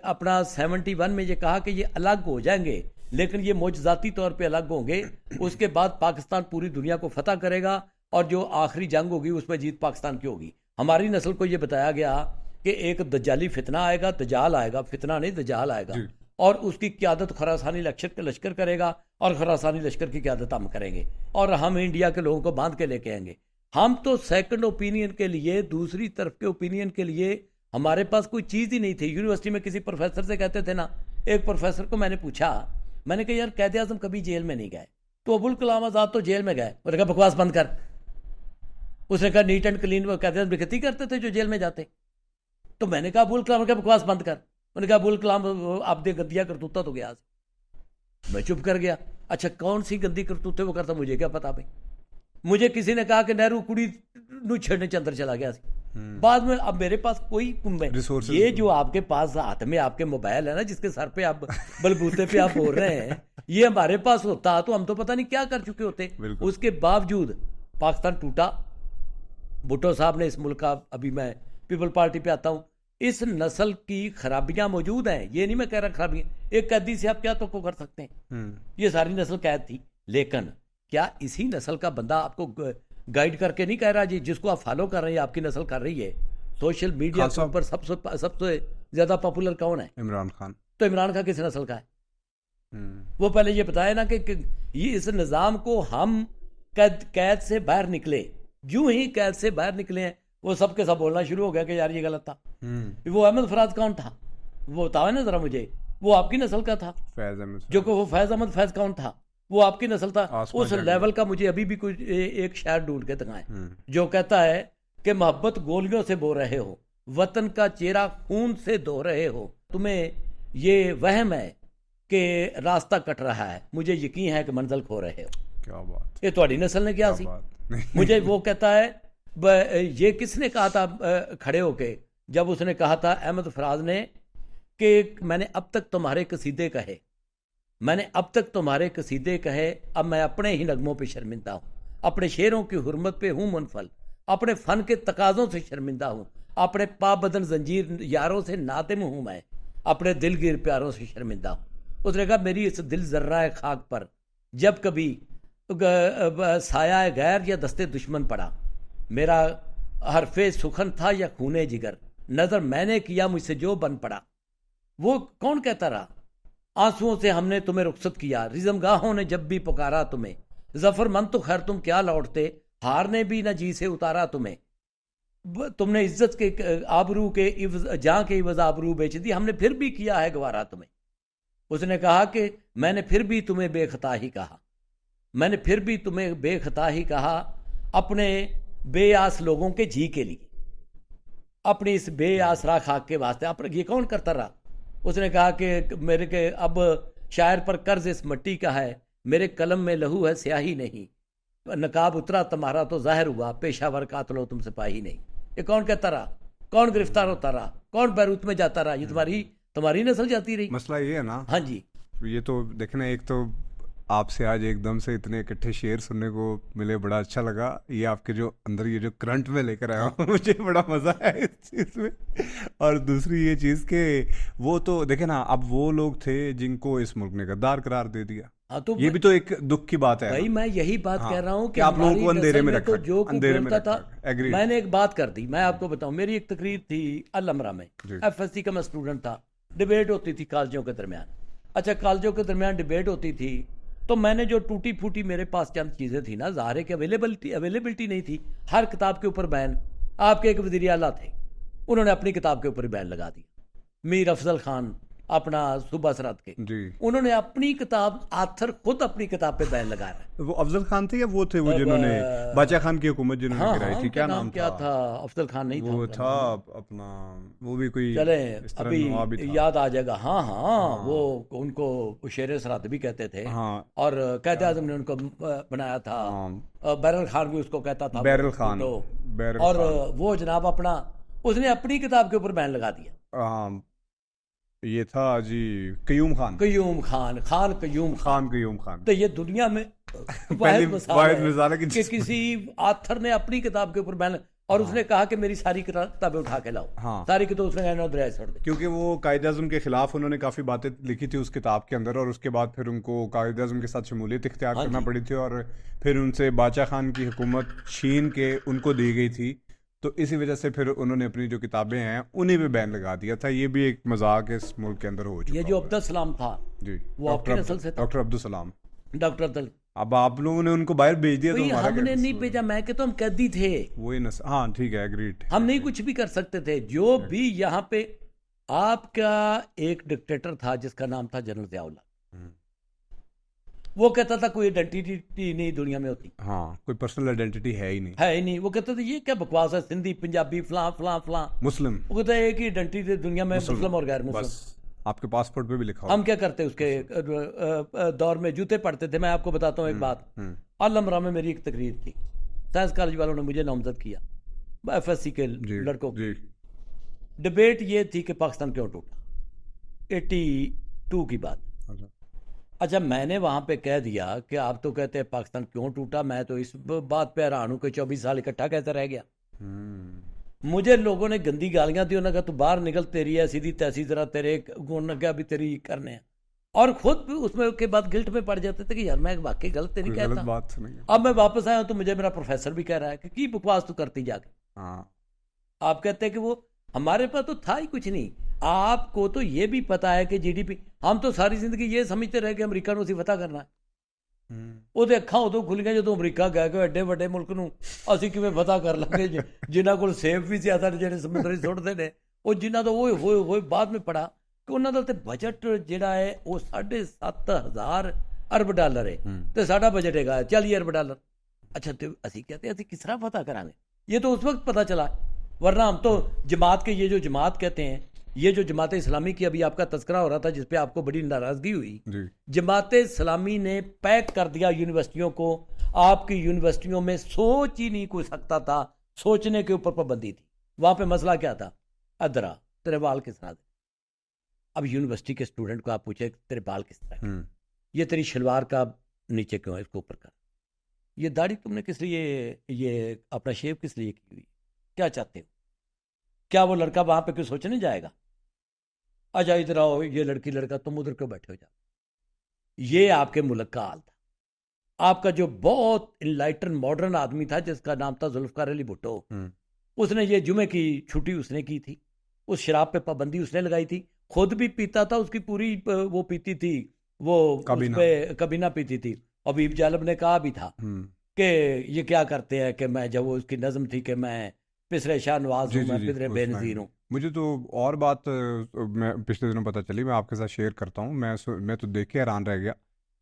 اپنا 71 میں یہ کہا کہ یہ الگ ہو جائیں گے, لیکن یہ معجزاتی طور پہ الگ ہوں گے. اس کے بعد پاکستان پوری دنیا کو فتح کرے گا, اور جو آخری جنگ ہوگی اس میں جیت پاکستان کی ہوگی. ہماری نسل کو یہ بتایا گیا کہ ایک دجالی فتنہ آئے گا, دجال آئے گا, فتنہ نہیں دجال آئے گا, اور اس کی قیادت خراسانی لشکر کرے گا, اور خراسانی لشکر کی قیادت ہم کریں گے, اور ہم انڈیا کے لوگوں کو باندھ کے لے کے آئیں گے. ہم تو سیکنڈ اوپینین کے لیے, دوسری طرف کے اوپینین کے لیے ہمارے پاس کوئی چیز ہی نہیں تھی. یونیورسٹی میں کسی پروفیسر سے کہتے تھے نا, ایک پروفیسر کو میں نے پوچھا, میں نے کہا یار قائد اعظم کبھی جیل میں نہیں گئے, تو ابوال کلام آزاد تو جیل میں گئے. میں نے کہا بکواس بند کر. اس نے کہا نیٹ اینڈ کلین وہ قائد اعظم بےخطی کرتے تھے جو جیل میں جاتے. تو میں نے کہا ابوال کلام کا بکواس بند کر. میں نے کہا ابوال کلام آپ دے گندیا کرتوتا تو گیا. میں چپ کر گیا. اچھا کون سی گندی کرتوتے وہ کرتا, مجھے کیا پتا بھائی. مجھے کسی نے کہا کہ نہرو کڑی نو چھڑنے چندر چلا گیا. بعد میں اب میرے پاس کوئی یہ جو آپ کے پاس ہاتھ میں آپ کے موبائل ہے نا, جس کے سر پہ آپ بلبوتے پہ آپ بول رہے ہیں, یہ ہمارے پاس ہوتا تو ہم تو پتہ نہیں کیا کر چکے ہوتے. اس کے باوجود پاکستان ٹوٹا. بھٹو صاحب نے اس ملک کا, ابھی میں پیپل پارٹی پہ آتا ہوں, اس نسل کی خرابیاں موجود ہیں, یہ نہیں میں کہہ رہا خرابیاں. ایک قیدی سے آپ کیا توقع کر سکتے ہیں؟ یہ ساری نسل قید تھی. لیکن کیا اسی نسل کا بندہ آپ کو گائیڈ کر کے نہیں کہہ رہا, جی جس کو آپ فالو کر رہے ہیں آپ کی نسل کر رہی ہے. سوشل میڈیا کے اوپر سب سے زیادہ پاپولر کون ہے؟ عمران خان. تو عمران خان کس نسل کا ہے؟ وہ پہلے یہ بتایا نا کہ یہ اس نظام کو ہم قید سے باہر نکلے, جو ہی قید سے باہر نکلے ہیں وہ سب کے سب بولنا شروع ہو گیا کہ یار یہ غلط تھا. وہ احمد فراز کون تھا, وہ بتاؤ نا ذرا مجھے, وہ آپ کی نسل کا تھا. جو کہ وہ فیض احمد فیض کون تھا, وہ آپ کی نسل تھا. اس لیول کا مجھے ابھی بھی کوئی ایک شاعر ڈھونڈ کے دکھائیں جو کہتا ہے کہ محبت گولیوں سے بو رہے ہو, وطن کا چہرہ خون سے دھو رہے ہو, تمہیں یہ وہم ہے کہ راستہ کٹ رہا ہے, مجھے یقین ہے کہ منزل کھو رہے ہو. کیا بات, یہ تھوڑی نسل نے کیا سی. مجھے وہ کہتا ہے یہ کس نے کہا تھا کھڑے ہو کے, جب اس نے کہا تھا احمد فراز نے کہ میں نے اب تک تمہارے قصیدے کہے, میں نے اب تک تمہارے قصیدے کہے، اب میں اپنے ہی نغموں پہ شرمندہ ہوں، اپنے شعروں کی حرمت پہ ہوں منفل، اپنے فن کے تقاضوں سے شرمندہ ہوں، اپنے پا بدن زنجیر یاروں سے نادم ہوں، میں اپنے دل گیر پیاروں سے شرمندہ ہوں۔ اس نے کہا میری اس دل ذرہ خاک پر جب کبھی سایہ غیر یا دستے دشمن پڑا، میرا حرف سخن تھا یا خون جگر، نظر میں نے کیا مجھ سے جو بن پڑا، وہ کون کہتا رہا؟ آنسوؤں سے ہم نے تمہیں رخصت کیا، رزم گاہوں نے جب بھی پکارا تمہیں، ظفر مند تو خیر تم کیا لوٹتے، ہار نے بھی نہ جی سے اتارا تمہیں، تم نے عزت کے آبرو کے جاں کے عوض آبرو بیچ دی، ہم نے پھر بھی کیا ہے گوارا تمہیں۔ اس نے کہا کہ میں نے پھر بھی تمہیں بے خطا ہی کہا، میں نے پھر بھی تمہیں بے خطا ہی کہا، اپنے بے آس لوگوں کے جی کے لیے، اپنی اس بے آسرا خاک کے واسطے۔ یہ کون کرتا رہا؟ اس نے کہا کہ میرے کے اب شاعر پر قرض اس مٹی کا ہے، میرے قلم میں لہو ہے سیاہی نہیں، نقاب اترا تمہارا تو ظاہر ہوا، پیشہ ور قاتل ہو تم سپاہی نہیں۔ یہ کون کہتا رہا؟ کون گرفتار ہوتا رہا؟ کون بیروت میں جاتا رہا؟ یہ تمہاری نسل جاتی رہی۔ مسئلہ یہ ہے نا، ہاں جی، یہ تو دیکھنا، ایک تو آپ سے آج ایک دم سے اتنے اکٹھے شعر سننے کو ملے، بڑا اچھا لگا۔ یہ آپ کے جو اندر یہ جو کرنٹ میں لے کر آیا ہوں، مجھے بڑا مزہ آیا اس چیز میں۔ اور دوسری یہ چیز کہ وہ تو دیکھیں نا، اب وہ لوگ تھے جن کو اس ملک نے غدار قرار دے دیا، یہ بھی تو ایک دکھ کی بات ہے بھائی۔ میں یہی بات کہہ رہا ہوں کہ آپ لوگوں کو اندھیرے میں رکھا، جو بولتا تھا، میں نے ایک بات کر دی۔ میں آپ کو بتاؤں، میری ایک تقریر تھی الامرا میں، ایف ایس سی کا میں اسٹوڈنٹ تھا، ڈبیٹ ہوتی تھی کالجوں کے درمیان۔ اچھا، کالجوں کے درمیان ڈبیٹ ہوتی تھی تو میں نے جو ٹوٹی پھوٹی میرے پاس چند چیزیں تھی نا، ظاہر ہے کہ اویلیبلٹی نہیں تھی ہر کتاب کے اوپر بیان۔ آپ کے ایک وزیر اعلیٰ تھے، انہوں نے اپنی کتاب کے اوپر بیان لگا دیا، میر افضل خان اپنا صوبہ سرحد کے، انہوں نے اپنی کتاب، آتھر خود اپنی کتاب پہ بیان لگا رہا ہے۔ وہ افضل خان تھے یا وہ تھے وہ جنہوں نے باچا خان کی حکومت جنہوں نے گرائی تھی؟ کیا نام تھا؟ افضل خان نہیں تھا، وہ تھا اپنا، وہ بھی کوئی، چلیں ابھی یاد آ جائے گا۔ ہاں، وہ ان کو شیر سرحد بھی کہتے تھے، اور قائد اعظم نے ان کو بنایا تھا، بیرل خان بھی اس کو کہتا تھا، بیرل خان، اور وہ جناب اپنا، اس نے اپنی کتاب کے اوپر بیان لگا دیا۔ یہ تھا جی قیوم خان، قیوم خان۔ تو یہ دنیا میں واحد مثال ہے کہ کسی آتھر نے اپنی کتاب کے اوپر بیان، اور اس نے کہا کہ میری ساری کتابیں اٹھا کے لاؤ، ساری کتاب اس نے دریا چھوڑ دی، کیونکہ وہ قائد اعظم کے خلاف انہوں نے کافی باتیں لکھی تھی اس کتاب کے اندر، اور اس کے بعد پھر ان کو قائد اعظم کے ساتھ شمولیت اختیار کرنا پڑی تھی، اور پھر ان سے باچا خان کی حکومت چھین کے ان کو دی گئی تھی، تو اسی وجہ سے پھر انہوں نے اپنی جو کتابیں ہیں انہیں پہ بین لگا دیا تھا۔ یہ بھی ایک مذاق اس ملک کے اندر ہو چکا۔ یہ جو عبدالسلام تھا جی، وہ آپ کی نسل سے تھا، ڈاکٹر عبدالسلام، ڈاکٹر عبدال۔ اب آپ لوگوں نے ان کو باہر بھیج دیا، تو ہم نے نہیں بھیجا، میں کہ تو ہم قیدی تھے، وہی نسل، ہاں ٹھیک ہے، ایگریڈ، ہم نہیں کچھ بھی کر سکتے تھے۔ جو بھی یہاں پہ آپ کا ایک ڈکٹیٹر تھا جس کا نام تھا جنرل ضیاء اللہ، وہ کہتا تھا کوئی آئیڈینٹی نہیں دنیا میں ہوتی، ہاں کوئی پرسنل آئیڈینٹی ہے ہی نہیں، وہ کہتا تھا یہ کیا بکواس ہے، سندھی پنجابی فلاں فلاں فلاں، مسلم، وہ کہتا ہے ایک ہی آئیڈینٹی دنیا میں، مسلم اور غیر مسلم۔ آپ کے پاسپورٹ پہ بھی لکھا، ہم کیا کرتے اس کے دور میں جوتے پڑھتے تھے۔ میں آپ کو بتاتا ہوں ایک بات، الامرا میں میری ایک تقریر تھی، سائنس کالج والوں نے مجھے نامزد کیا، ایف ایس سی کے لڑکوں کی ڈبیٹ یہ تھی کہ پاکستان کیوں ٹوٹا، 82 کی بات۔ اچھا، میں نے وہاں پہ کہہ دیا کہ آپ تو کہتے ہیں پاکستان کیوں ٹوٹا، میں تو اس بات پہ حیران ہوں کہ 24 سال اکٹھا کیسے رہ گیا۔ مجھے لوگوں نے گندی گالیاں دی، انہوں نے کہا تو باہر نکل، تیری ہے سیدھی تیسی، ذرا تیرے گن کیا بھی تیری کرنے ہیں، اور خود بھی اس میں کے بعد گلٹ میں پڑ جاتے تھے کہ یار میں واقعی غلط نہیں کہتا۔ اب میں واپس آیا ہوں تو مجھے میرا پروفیسر بھی کہہ رہا ہے کہ کی بکواس تو کرتی جا کے۔ آپ کہتے ہیں کہ وہ ہمارے پاس تو تھا ہی کچھ نہیں۔ آپ کو تو یہ بھی پتا ہے کہ جی ڈی پی، ہم تو ساری زندگی یہ سمجھتے رہے کہ امریکہ نو اسی فتح کرنا ہے۔ وہ اکھاں ادو کھل گیا جدو امریکہ گئے کہ ایڈے وڈے ملک نو اسی کیویں فتح کر لیں گے، جنہاں کول سیف بھی زیادہ نے، جڑے سمندری سٹتے نے، وہ جنہاں تو ہوئے بعد میں پڑا کہ انہاں دا تے بجٹ جڑا ہے وہ 7,500 ارب ڈالر ہے، تے ساڈا بجٹ ہے 40 ارب ڈالر۔ اچھا تو اسی کہتے ہیں اسی کس طرح فتح کریں گے؟ یہ تو اس وقت پتہ چلا، ورنہ ہم تو جماعت کے، یہ جو جماعت کہتے ہیں، یہ جو جماعت اسلامی کی ابھی آپ کا تذکرہ ہو رہا تھا جس پہ آپ کو بڑی ناراضگی ہوئی، جماعت اسلامی نے پیک کر دیا یونیورسٹیوں کو۔ آپ کی یونیورسٹیوں میں سوچ ہی نہیں کوئی سکتا تھا، سوچنے کے اوپر پابندی تھی۔ وہاں پہ مسئلہ کیا تھا؟ ادرا تیرے بال کس طرح دے۔ اب یونیورسٹی کے اسٹوڈنٹ کو آپ پوچھے تیرے بال کس طرح، یہ تیری شلوار کا نیچے کیوں ہے، اس کو اوپر کر، یہ داڑھی تم نے کس لیے، یہ اپنا شیو کس لیے کی ہوئی، کیا چاہتے ہو؟ کیا وہ لڑکا وہاں پہ کوئی سوچنے جائے گا؟ اچھا ادھر آؤ، یہ لڑکی لڑکا تم ادھر کیوں بیٹھے ہو جا؟ یہ آپ کے ملک کا حال تھا. آپ کا جو بہت انلائٹن ماڈرن آدمی تھا جس کا نام تھا ذوالفقار علی بھٹو، اس نے یہ جمعے کی چھٹی اس نے کی تھی، اس شراب پہ پابندی اس نے لگائی تھی، خود بھی پیتا تھا، اس کی پوری وہ پیتی تھی، وہ اس پہ کبینہ پیتی تھی. حبیب جالب نے کہا بھی تھا کہ یہ کیا کرتے ہیں، کہ میں جب وہ اس کی نظم تھی کہ میں پسرے شاہ نواز ہوں، میں پدرے بے نظیر ہوں. مجھے تو اور بات میں پچھلے دنوں پتہ چلی، میں آپ کے ساتھ شیئر کرتا ہوں. میں تو دیکھ کے حیران رہ گیا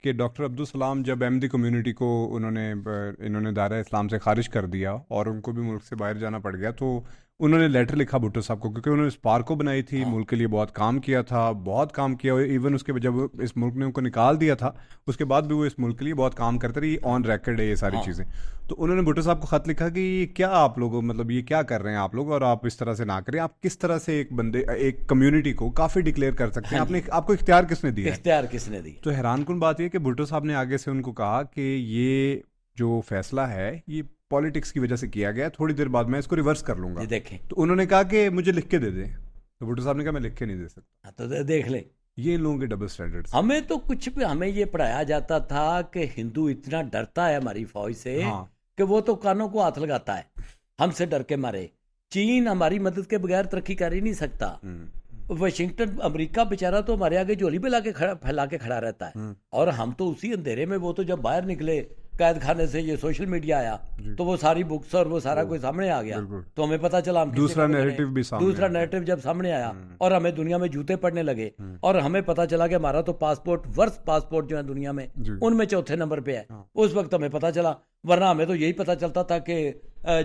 کہ ڈاکٹر عبدالسلام جب احمدی کمیونٹی کو انہوں نے دائرہ اسلام سے خارج کر دیا اور ان کو بھی ملک سے باہر جانا پڑ گیا، تو انہوں نے لیٹر لکھا بھٹو صاحب کو، کیونکہ انہوں نے اس پارک کو بنائی تھی، ملک کے لیے بہت کام کیا تھا، بہت کام کیا. ایون اس کے جب اس ملک نے ان کو نکال دیا تھا اس کے بعد بھی وہ اس ملک کے لیے بہت کام کرتے رہے، آن ریکارڈ ہے یہ ساری چیزیں. تو انہوں نے بھٹو صاحب کو خط لکھا کہ یہ کیا آپ لوگ، مطلب یہ کیا کر رہے ہیں آپ لوگ، اور آپ اس طرح سے نہ کریں. آپ کس طرح سے ایک کمیونٹی کو کافی ڈکلیئر کر سکتے ہیں؟ آپ کو اختیار کس نے دیا؟ اختیار کس نے دیا؟ تو حیران کن بات یہ کہ بھٹو صاحب نے آگے سے ان کو کہا کہ یہ جو فیصلہ ہے یہ پالیٹکس کی وجہ سے کیا گیا ہے، تھوڑی دیر بعد میں اس کو ریورس کر لوں گا. دیکھیں، تو انہوں نے کہا کہ مجھے لکھ کے دے دیں، تو بھٹو صاحب نے کہا میں لکھ کے نہیں دے سکتا. تو دیکھ لیں یہ ان لوگوں کے ڈبل سٹینڈرڈز. ہمیں تو کچھ بھی، ہمیں یہ پڑھایا جاتا تھا کہ ہندو اتنا ڈرتا ہے ہماری فوج سے کہ وہ تو کانوں کو ہاتھ لگاتا ہے ہم سے ڈر کے مارے. چین ہماری مدد کے بغیر ترقی کر ہی نہیں سکتا. واشنگٹن امریکہ بیچارہ تو ہمارے آگے جھولی پھیلا کے کھڑا رہتا ہے، اور ہم تو اسی اندھیرے میں، وہ تو جب باہر نکلے قید خانے سے، یہ سوشل میڈیا آیا تو وہ ساری بکس اور وہ سارا کوئی سامنے آ گیا، تو ہمیں پتہ چلا ہم دوسرا نیریٹو جب سامنے آیا اور ہمیں دنیا میں جوتے پڑنے لگے، اور ہمیں پتہ چلا کہ ہمارا تو پاسپورٹ، ورس پاسپورٹ جو ہے دنیا میں ان میں چوتھے نمبر پہ ہے. اس وقت ہمیں پتہ چلا، ورنہ ہمیں تو یہی پتہ چلتا تھا کہ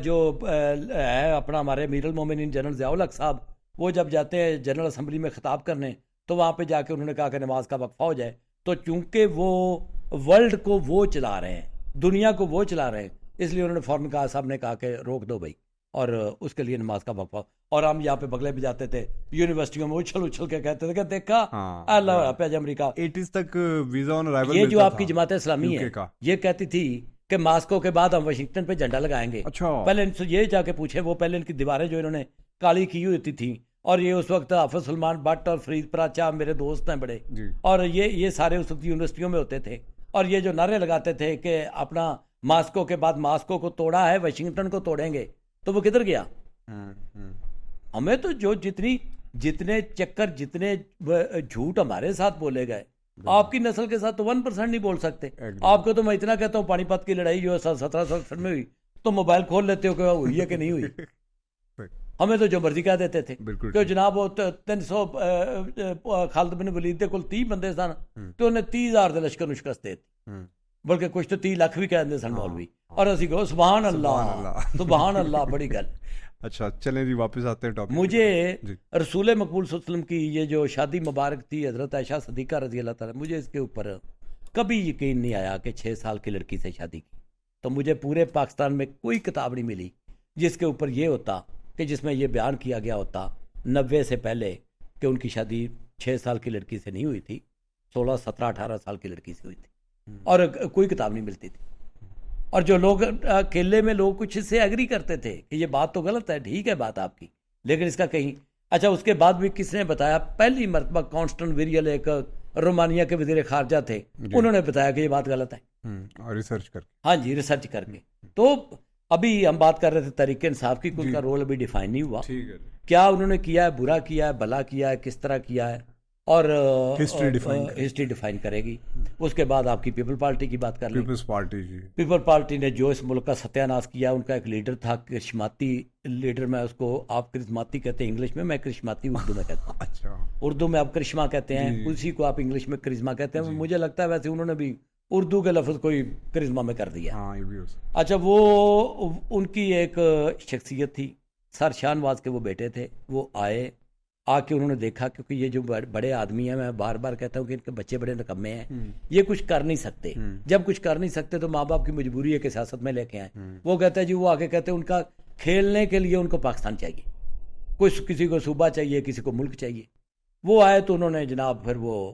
جو ہے اپنا ہمارے امیر المومنین جنرل ضیاء الحق صاحب، وہ جب جاتے ہیں جنرل اسمبلی میں خطاب کرنے تو وہاں پہ جا کے انہوں نے کہا کہ نماز کا وقفہ ہو جائے. تو چونکہ وہ ورلڈ کو وہ چلا رہے ہیں، دنیا کو وہ چلا رہے ہیں، اس لیے انہوں نے فوراً کہا، صاحب نے کہا کہ روک دو بھائی، اور اس کے لیے نماز کا وقفہ. اور ہم یہاں پہ بغلے بھی جاتے تھے، یونیورسٹیوں میں اچھل کے کہتے تھے کہ دیکھا اللہ پیج امریکہ 80s تک ویزا آن ارائیول. یہ جو آپ کی جماعت اسلامی ہے یہ کہتی تھی کہ ماسکو کے بعد ہم واشنگٹن پہ جھنڈا لگائیں گے. پہلے ان سے یہ جا کے پوچھیں، وہ پہلے ان کی دیواریں جو انہوں نے کالی کی ہوئی تھیں، اور یہ اس وقت حافظ سلمان بٹ اور فرید پراچا میرے دوست ہیں بڑے، اور یہ سارے اس وقت یونیورسٹیوں میں ہوتے تھے، اور یہ جو نعرے لگاتے تھے کہ اپنا ماسکو کے بعد ماسکو کو توڑا ہے، واشنگٹن کو توڑیں گے، تو وہ کدھر گیا؟ ہمیں تو جو جتنے چکر، جتنے جھوٹ ہمارے ساتھ بولے گئے، آپ کی نسل کے ساتھ تو 1% نہیں بول سکتے. آپ کو تو میں اتنا کہتا ہوں، پانی پت کی لڑائی جو 1767 میں ہوئی، تو موبائل کھول لیتے ہو کہ ہوئی ہے کہ نہیں ہوئی. ہمیں تو جو مرضی کہہ دیتے تھے کہ جناب وہ 300 خالد بن ولید دے کل 30 بندے سن تو انہیں 30,000 دے لشکر شکست، بلکہ کچھ تو 30 لاکھ بھی کہہ دے سن مولوی، اور اسی کو سبحان اللہ سبحان اللہ، بڑی گل. اچھا چلیں جی واپس آتے ہیں ٹاپک. مجھے رسول مقبول صلی اللہ علیہ وسلم کی یہ جو شادی مبارک تھی حضرت عائشہ صدیقہ رضی اللہ تعالیٰ، مجھے اس کے اوپر کبھی یقین نہیں آیا کہ 6 سال کی لڑکی سے شادی کی. تو مجھے پورے پاکستان میں کوئی کتاب نہیں ملی جس کے اوپر یہ ہوتا کہ جس میں یہ بیان کیا گیا ہوتا 90 سے پہلے کہ ان کی شادی 6 سال کی لڑکی سے نہیں ہوئی تھی، 16، 17، 18 سال کی لڑکی سے ہوئی تھی، اور کوئی کتاب نہیں ملتی تھی. اور جو لوگ اکیلے میں لوگ کچھ اس سے ایگری کرتے تھے کہ یہ بات تو غلط ہے، ٹھیک ہے بات آپ کی، لیکن اس کا کہیں. اچھا اس کے بعد بھی کس نے بتایا؟ پہلی مرتبہ کانسٹنٹ ویریل ایک رومانیہ کے وزیر خارجہ تھے، انہوں نے بتایا کہ یہ بات غلط ہے، اور ریسرچ کر کے. ہاں جی، ریسرچ کر کے. تو ابھی ہم بات کر رہے تھے تحریک انصاف کی، ان کا رول ابھی ڈیفائن نہیں ہوا، کیا انہوں نے کیا ہے، برا کیا ہے، بھلا کیا ہے، کس طرح کیا ہے، اور ہسٹری ڈیفائن کرے گی. اس کے بعد آپ کی پیپل پارٹی کی بات کر لیں. پیپل پارٹی نے جو اس ملک کا ستیہ ناش کیا، ان کا ایک لیڈر تھا کرشماتی لیڈر، میں اس کو آپ کرشماتی کہتے ہیں انگلش میں کرشماتی اردو میں کہتا ہوں. اچھا، اردو میں آپ کرشمہ کہتے ہیں، اسی کو آپ انگلش میں کرشمہ کہتے ہیں. مجھے لگتا ہے ویسے انہوں نے بھی اردو کے لفظ کوئی کرشمہ میں کر دیا. اچھا، وہ ان کی ایک شخصیت تھی، سر شاہ نواز کے وہ بیٹے تھے، وہ آ کے انہوں نے دیکھا، کیونکہ یہ جو بڑے آدمی ہیں، میں بار بار کہتا ہوں کہ ان کے بچے بڑے نکمے ہیں، یہ کچھ کر نہیں سکتے. جب کچھ کر نہیں سکتے تو ماں باپ کی مجبوری ہے کہ سیاست میں لے کے آئیں. وہ کہتے ہیں جی، وہ آگے کہتے ہیں ان کا کھیلنے کے لیے ان کو پاکستان چاہیے، کسی کو صوبہ چاہیے، کسی کو ملک چاہیے. وہ آئے تو انہوں نے جناب پھر وہ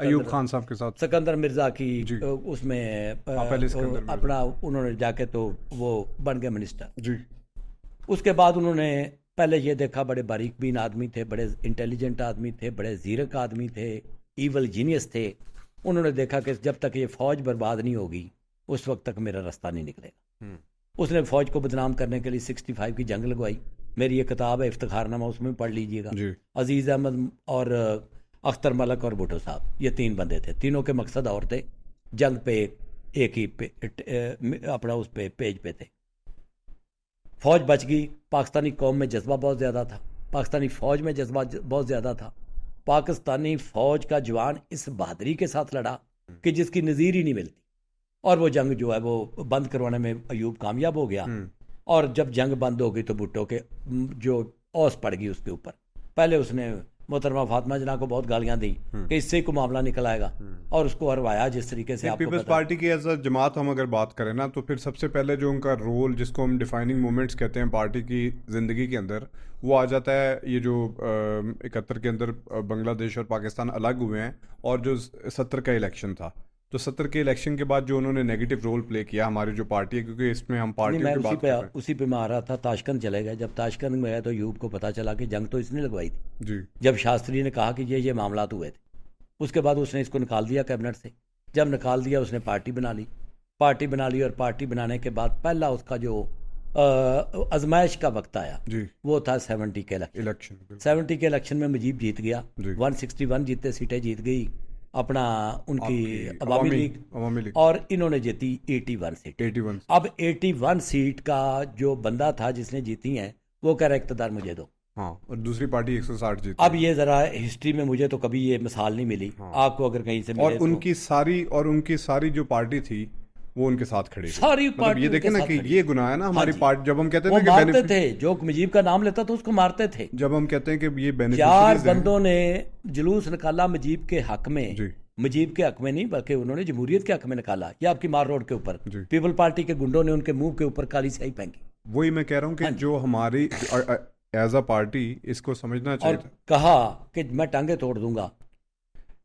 ایوب خان صاحب کے ساتھ سکندر مرزا کی جی اس میں پہلے سکندر مرزا اپنا انہوں نے جا کے تو وہ بن گئے منسٹر. جی اس کے بعد انہوں نے پہلے یہ دیکھا بڑے باریک بین آدمی تھے, بڑے انٹیلیجنٹ آدمی تھے, بڑے زیرک آدمی تھے, ایول جینیس تھے. انہوں نے دیکھا کہ جب تک یہ فوج برباد نہیں ہوگی اس وقت تک میرا رستہ نہیں نکلے گا. اس نے فوج کو بدنام کرنے کے لیے 65 کی جنگ لگوائی. میری یہ کتاب ہے افتخار نامہ, اس میں پڑھ لیجئے گا. عزیز احمد اور اختر ملک اور بھٹو صاحب, یہ 3 بندے تھے. تینوں کے مقصد اور تھے, جنگ پہ ایک ہی اپنا اس پہ پیج پہ تھے. فوج بچ گئی. پاکستانی قوم میں جذبہ بہت زیادہ تھا, پاکستانی فوج میں جذبہ بہت زیادہ تھا. پاکستانی فوج کا جوان اس بہادری کے ساتھ لڑا کہ جس کی نظیر ہی نہیں ملتی, اور وہ جنگ جو ہے وہ بند کروانے میں ایوب کامیاب ہو گیا. اور جب جنگ بند ہو گئی تو بھٹو کے جو اوس پڑ گئی اس کے اوپر. پہلے اس نے محترمہ فاطمہ جناح کو بہت گالیاں دی کہ اس سے کو معاملہ نکل آئے گا, اور اس کو ہروایا جس طریقے سے. پیپلز پارٹی کی ایز اے جماعت ہم اگر بات کریں نا, تو پھر سب سے پہلے جو ان کا رول, جس کو ہم ڈیفائننگ مومنٹس کہتے ہیں پارٹی کی زندگی کے اندر, وہ آ جاتا ہے یہ جو 71 کے اندر بنگلہ دیش اور پاکستان الگ ہوئے ہیں, اور جو 70 کا الیکشن تھا. تو 70 کے الیکشن کے بعد جو انہوں نے نیگیٹو رول پلے کیا ہماری جو پارٹی ہے, کیونکہ اس میں ہم پارٹیوں کی بات کر رہے ہیں. اسی پہ میں آ رہا تھا. تاشکند چلے گئے. جب تاشکند میں گئے تو ایوب کو پتہ چلا کہ جنگ تو اس نے لگوائی تھی. جی جب شاستری نے کہا کہ یہ معاملات ہوئے تھے, اس کے بعد اس نے اس کو نکال دیا کیبنٹ سے. جب نکال دیا اس نے پارٹی بنا لی. پارٹی بنا لی, اور پارٹی بنانے کے بعد پہلا اس کا جو آزمائش کا وقت آیا جی وہ تھا 70 کے الیکشن. 70 کے الیکشن میں مجیب جیت گیا. 161 جیتے سیٹیں جیت گئی اپنا ان کی عوامی لیگ, اور انہوں نے جیتی 81 سیٹ. اب 81 سیٹ کا جو بندہ تھا جس نے جیتی ہیں وہ کہہ رہا اقتدار مجھے دو. ہاں, اور دوسری پارٹی 160 جیتی. اب یہ ذرا ہسٹری میں مجھے تو کبھی یہ مثال نہیں ملی. آپ کو اگر کہیں سے اور ان کی ساری جو پارٹی تھی وہ ان کے ساتھ کھڑی تھی. ساری پارٹی یہ دیکھیں نا کہ یہ گناہ ہے نا ہماری پارٹی. جب ہم کہتے ہیں کہ مارتے تھے, جو مجیب کا نام لیتا تھا اس کو مارتے تھے. جب ہم کہتے ہیں کہ یہ 4 بندوں نے جلوس نکالا مجیب کے حق میں, مجیب کے حق میں نہیں بلکہ انہوں نے جمہوریت کے حق میں نکالا. یہ آپ کی مار روڈ کے اوپر پیپل پارٹی کے گنڈوں نے ان کے منہ کے اوپر کالی سیاہی پھینکی. وہی میں کہہ رہا ہوں کہ جو ہماری ایز اے پارٹی اس کو سمجھنا چاہیے تھا, کہا کہ میں ٹانگیں توڑ دوں گا.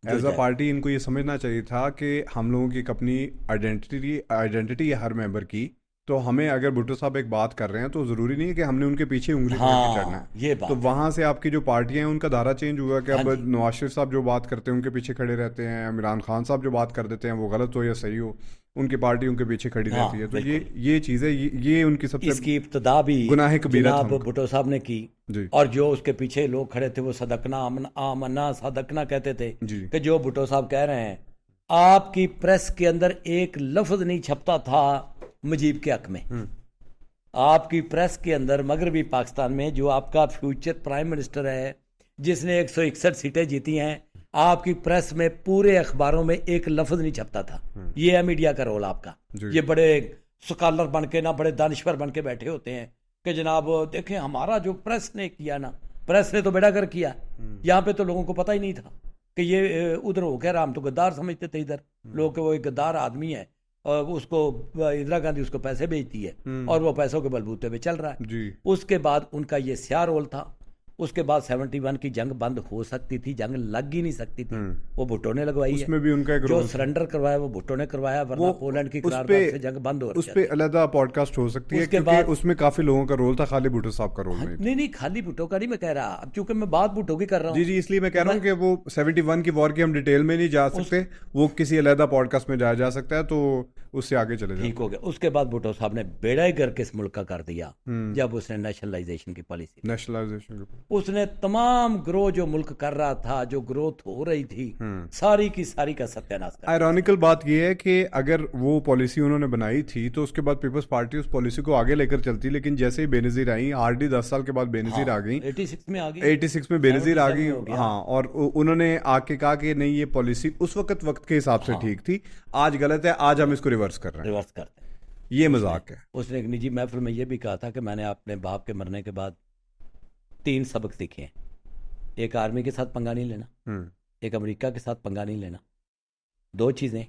ایز اے پارٹی ان کو یہ سمجھنا چاہیے تھا کہ ہم لوگوں کی ایک اپنی آئیڈینٹی ہے ہر ممبر کی. تو ہمیں اگر بھٹو صاحب ایک بات کر رہے ہیں تو ضروری نہیں ہے کہ ہم نے ان کے پیچھے انگلی پکڑ کے چڑھنا ہے. تو وہاں سے آپ کی جو پارٹیاں ہیں ان کا دھارا چینج ہوا کہ اب نواز شریف صاحب جو بات کرتے ہیں ان کے پیچھے کھڑے رہتے ہیں, عمران خان صاحب جو بات کر دیتے ہیں وہ غلط ہو یا صحیح ہو ان کی پارٹی ان کے پیچھے کھڑی رہتی ہے. تو یہ چیزیں یہ ان کی سب سے اس کی ابتدا بھی گناہ کبیرہ تھا بھٹو صاحب نے کی. اور جو اس کے پیچھے لوگ کھڑے تھے وہ صدقنا آمنا صدقنا کہتے تھے کہ جو بھٹو صاحب کہہ رہے ہیں آپ کی پریس کے اندر ایک لفظ نہیں چھپتا تھا مجیب کے حق میں. آپ کی پریس کے اندر مغربی پاکستان میں جو آپ کا فیوچر پرائم منسٹر ہے جس نے 161 سیٹیں جیتی ہیں, آپ کی پریس میں پورے اخباروں میں ایک لفظ نہیں چھپتا تھا. یہ ہے میڈیا کا رول آپ کا. یہ بڑے سکالر بن کے نا, بڑے دانشور بن کے بیٹھے ہوتے ہیں کہ جناب دیکھیں ہمارا جو پریس نے کیا نا, پریس نے تو بیڑا گر کیا. یہاں پہ تو لوگوں کو پتہ ہی نہیں تھا کہ یہ ادھر ہو کہہ رہا, ہم تو غدار سمجھتے تھے ادھر لوگ کہ وہ ایک غدار آدمی ہے, اس کو اندرا گاندھی اس کو پیسے بھیجتی ہے اور وہ پیسوں کے بلبوتے پہ چل رہا ہے. اس کے بعد ان کا یہ سیاہ رول تھا. اس کے بعد 71 کی جنگ بند ہو سکتی تھی, جنگ لگ ہی نہیں سکتی تھی, وہ بھٹو نے لگوائی ہے. اس میں بھی ان کا ایک جو سرنڈر کروایا وہ بھٹو نے کروایا, ورنہ پولینڈ کی قرارداد سے جنگ بند ہو رہی ہے. اس پہ علیحدہ پوڈ کاسٹ ہو سکتی ہے کیونکہ اس میں کافی لوگوں کا رول تھا, خالی بھٹو صاحب کا رول نہیں. خالی بھٹو کا نہیں میں کہہ رہا, اب چونکہ میں بات بھٹو کی کر رہا ہوں. جی اس لیے میں کہہ رہا ہوں کہ وہ 71 کی وار کی ہم ڈیٹیل میں نہیں جا سکتے, وہ کسی علیحدہ پوڈ کاسٹ میں جایا جا سکتا ہے, تو اس سے آگے چلے جائیں. ٹھیک ہو گیا. اس کے بعد بھٹو صاحب نے بیڑا ہی کر کے اس ملک کا کر دیا جب اس نے نیشنلائزیشن کی پالیسی, اس نے تمام گروہ جو ملک کر رہا تھا, جو گروتھ ہو رہی تھی, ساری کی ساری کا ستیہ ناش کر. آئرونیکل بات یہ ہے کہ اگر وہ پالیسی انہوں نے بنائی تھی تو اس کے بعد پیپلز پارٹی اس پالیسی کو آگے لے کر چلتی, لیکن جیسے ہی بے نظیر آئی, آر ڈی 10 سال کے بعد بے نظیر آ گئی, 86 میں بے نظیر آ گئی. ہاں, اور انہوں نے آ کے کہا کہ نہیں یہ پالیسی اس وقت کے حساب سے ٹھیک تھی, آج غلط ہے, آج ہم اس کو ریورس کر رہے ہیں. یہ مذاق ہے. اس نے ایک نجی محفل میں یہ بھی کہا تھا کہ میں نے اپنے باپ کے مرنے کے بعد 3 سبق سیکھے ہیں. ایک آرمی کے ساتھ پنگا نہیں لینا, ایک امریکہ کے ساتھ پنگا نہیں لینا, 2 چیزیں,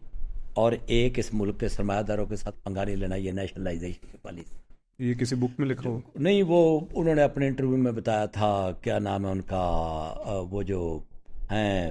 اور ایک اس ملک کے سرمایہ داروں کے ساتھ پنگا نہیں لینا. یہ نیشنلائزیشن کی پالیسی. یہ کسی بک میں لکھا ہو؟ نہیں, وہ انہوں نے اپنے انٹرویو میں بتایا تھا. کیا نام ہے ان کا, وہ جو ہیں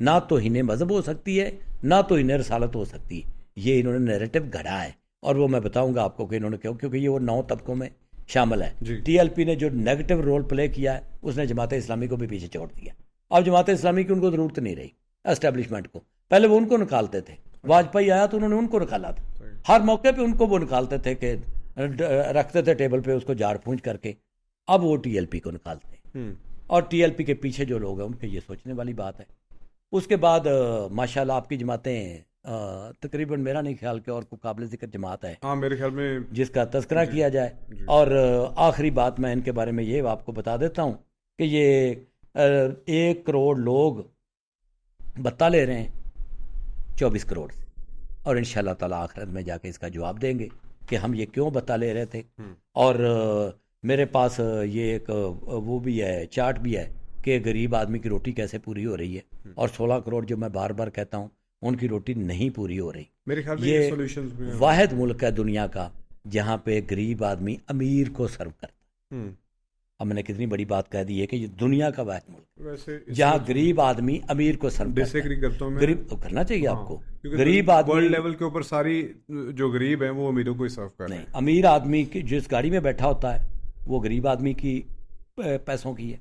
نہ توہین مذہب ہو سکتی ہے نہ توہین رسالت ہو سکتی ہے. یہ انہوں نے نیریٹو گھڑا ہے اور وہ میں بتاؤں گا آپ کو کہ انہوں نے کیوں, کیونکہ یہ وہ 9 طبقوں میں شامل ہے. ٹی ایل پی نے جو نیگیٹو رول پلے کیا ہے اس نے جماعت اسلامی کو بھی پیچھے چھوڑ دیا. اب جماعت اسلامی کی ان کو ضرورت نہیں رہی اسٹیبلشمنٹ کو. پہلے وہ ان کو نکالتے تھے, واجپئی آیا تو انہوں نے ان کو نکالا تھا, ہر موقع پہ ان کو وہ نکالتے تھے کہ رکھتے تھے ٹیبل پہ اس کو جھاڑ پھونچ کر کے. اب وہ ٹی ایل پی کو نکالتے ہیں اور ٹی ایل پی کے پیچھے جو لوگ ہیں ان پہ یہ سوچنے والی بات ہے. اس کے بعد ماشاءاللہ آپ کی جماعتیں تقریباً میرا نہیں خیال کہ اور کوئی قابل ذکر جماعت ہے میرے خیال میں جس کا تذکرہ کیا جائے. اور آخری بات میں ان کے بارے میں یہ آپ کو بتا دیتا ہوں کہ یہ 1 کروڑ لوگ بتا لے رہے ہیں 24 کروڑ سے, اور انشاءاللہ تعالی آخرت میں جا کے اس کا جواب دیں گے کہ ہم یہ کیوں بتا لے رہے تھے. اور میرے پاس یہ ایک وہ بھی ہے, چارٹ بھی ہے کہ غریب آدمی کی روٹی کیسے پوری ہو رہی ہے, اور 16 کروڑ جو میں بار بار کہتا ہوں ان کی روٹی نہیں پوری ہو رہی. میرے خیال میں یہ واحد ملک ہے دنیا کا جہاں پہ غریب آدمی امیر کو سرو کرتا ہے. اب میں نے کتنی بڑی بات کہہ دی ہے کہ یہ دنیا کا واحد ملک ہے جہاں غریب آدمی امیر کو سرو کرتا ہے. ڈس ایگری کرتا ہوں میں, غریب کرنا چاہیے آپ کو. غریب آدمی ورلڈ لیول کے اوپر ساری جو غریب ہیں وہ امیروں کو ہی سرو کر رہے ہیں. امیر آدمی کی جس گاڑی میں بیٹھا ہوتا ہے وہ غریب آدمی کی پیسوں کی ہے,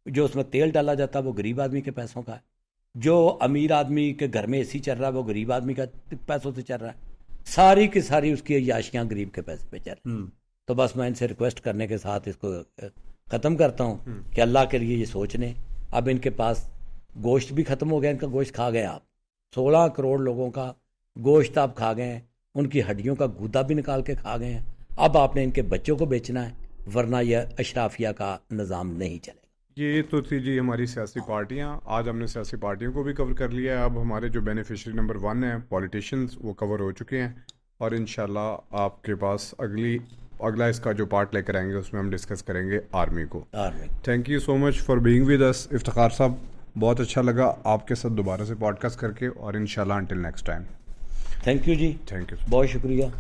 جو اس میں تیل ڈالا جاتا ہے وہ غریب آدمی کے پیسوں کا ہے, جو امیر آدمی کے گھر میں اے سی چل رہا ہے وہ غریب آدمی کا پیسوں سے چل رہا ہے. ساری کی ساری اس کی عیاشیاں غریب کے پیسے پہ چل رہی ہیں. تو بس میں ان سے ریکویسٹ کرنے کے ساتھ اس کو ختم کرتا ہوں کہ اللہ کے لیے یہ سوچ لیں. اب ان کے پاس گوشت بھی ختم ہو گیا, ان کا گوشت کھا گئے آپ. 16 کروڑ لوگوں کا گوشت آپ کھا گئے ہیں, ان کی ہڈیوں کا گودا بھی نکال کے کھا گئے ہیں. اب آپ نے ان کے بچوں کو بیچنا ہے, ورنہ یہ اشرافیہ کا نظام نہیں چلے گا. یہ تو تھی جی ہماری سیاسی پارٹیاں. آج ہم نے سیاسی پارٹیوں کو بھی کور کر لیا ہے. اب ہمارے جو بینیفیشری نمبر 1 ہیں پولیٹیشینز وہ کور ہو چکے ہیں, اور انشاءاللہ آپ کے پاس اگلا اس کا جو پارٹ لے کر آئیں گے اس میں ہم ڈسکس کریں گے آرمی کو. Thank you so much for being with us Iftikhar صاحب, بہت اچھا لگا آپ کے ساتھ دوبارہ سے پوڈ کاسٹ کر کے, اور انشاءاللہ until next time. Thank you جی, تھینک یو, بہت شکریہ.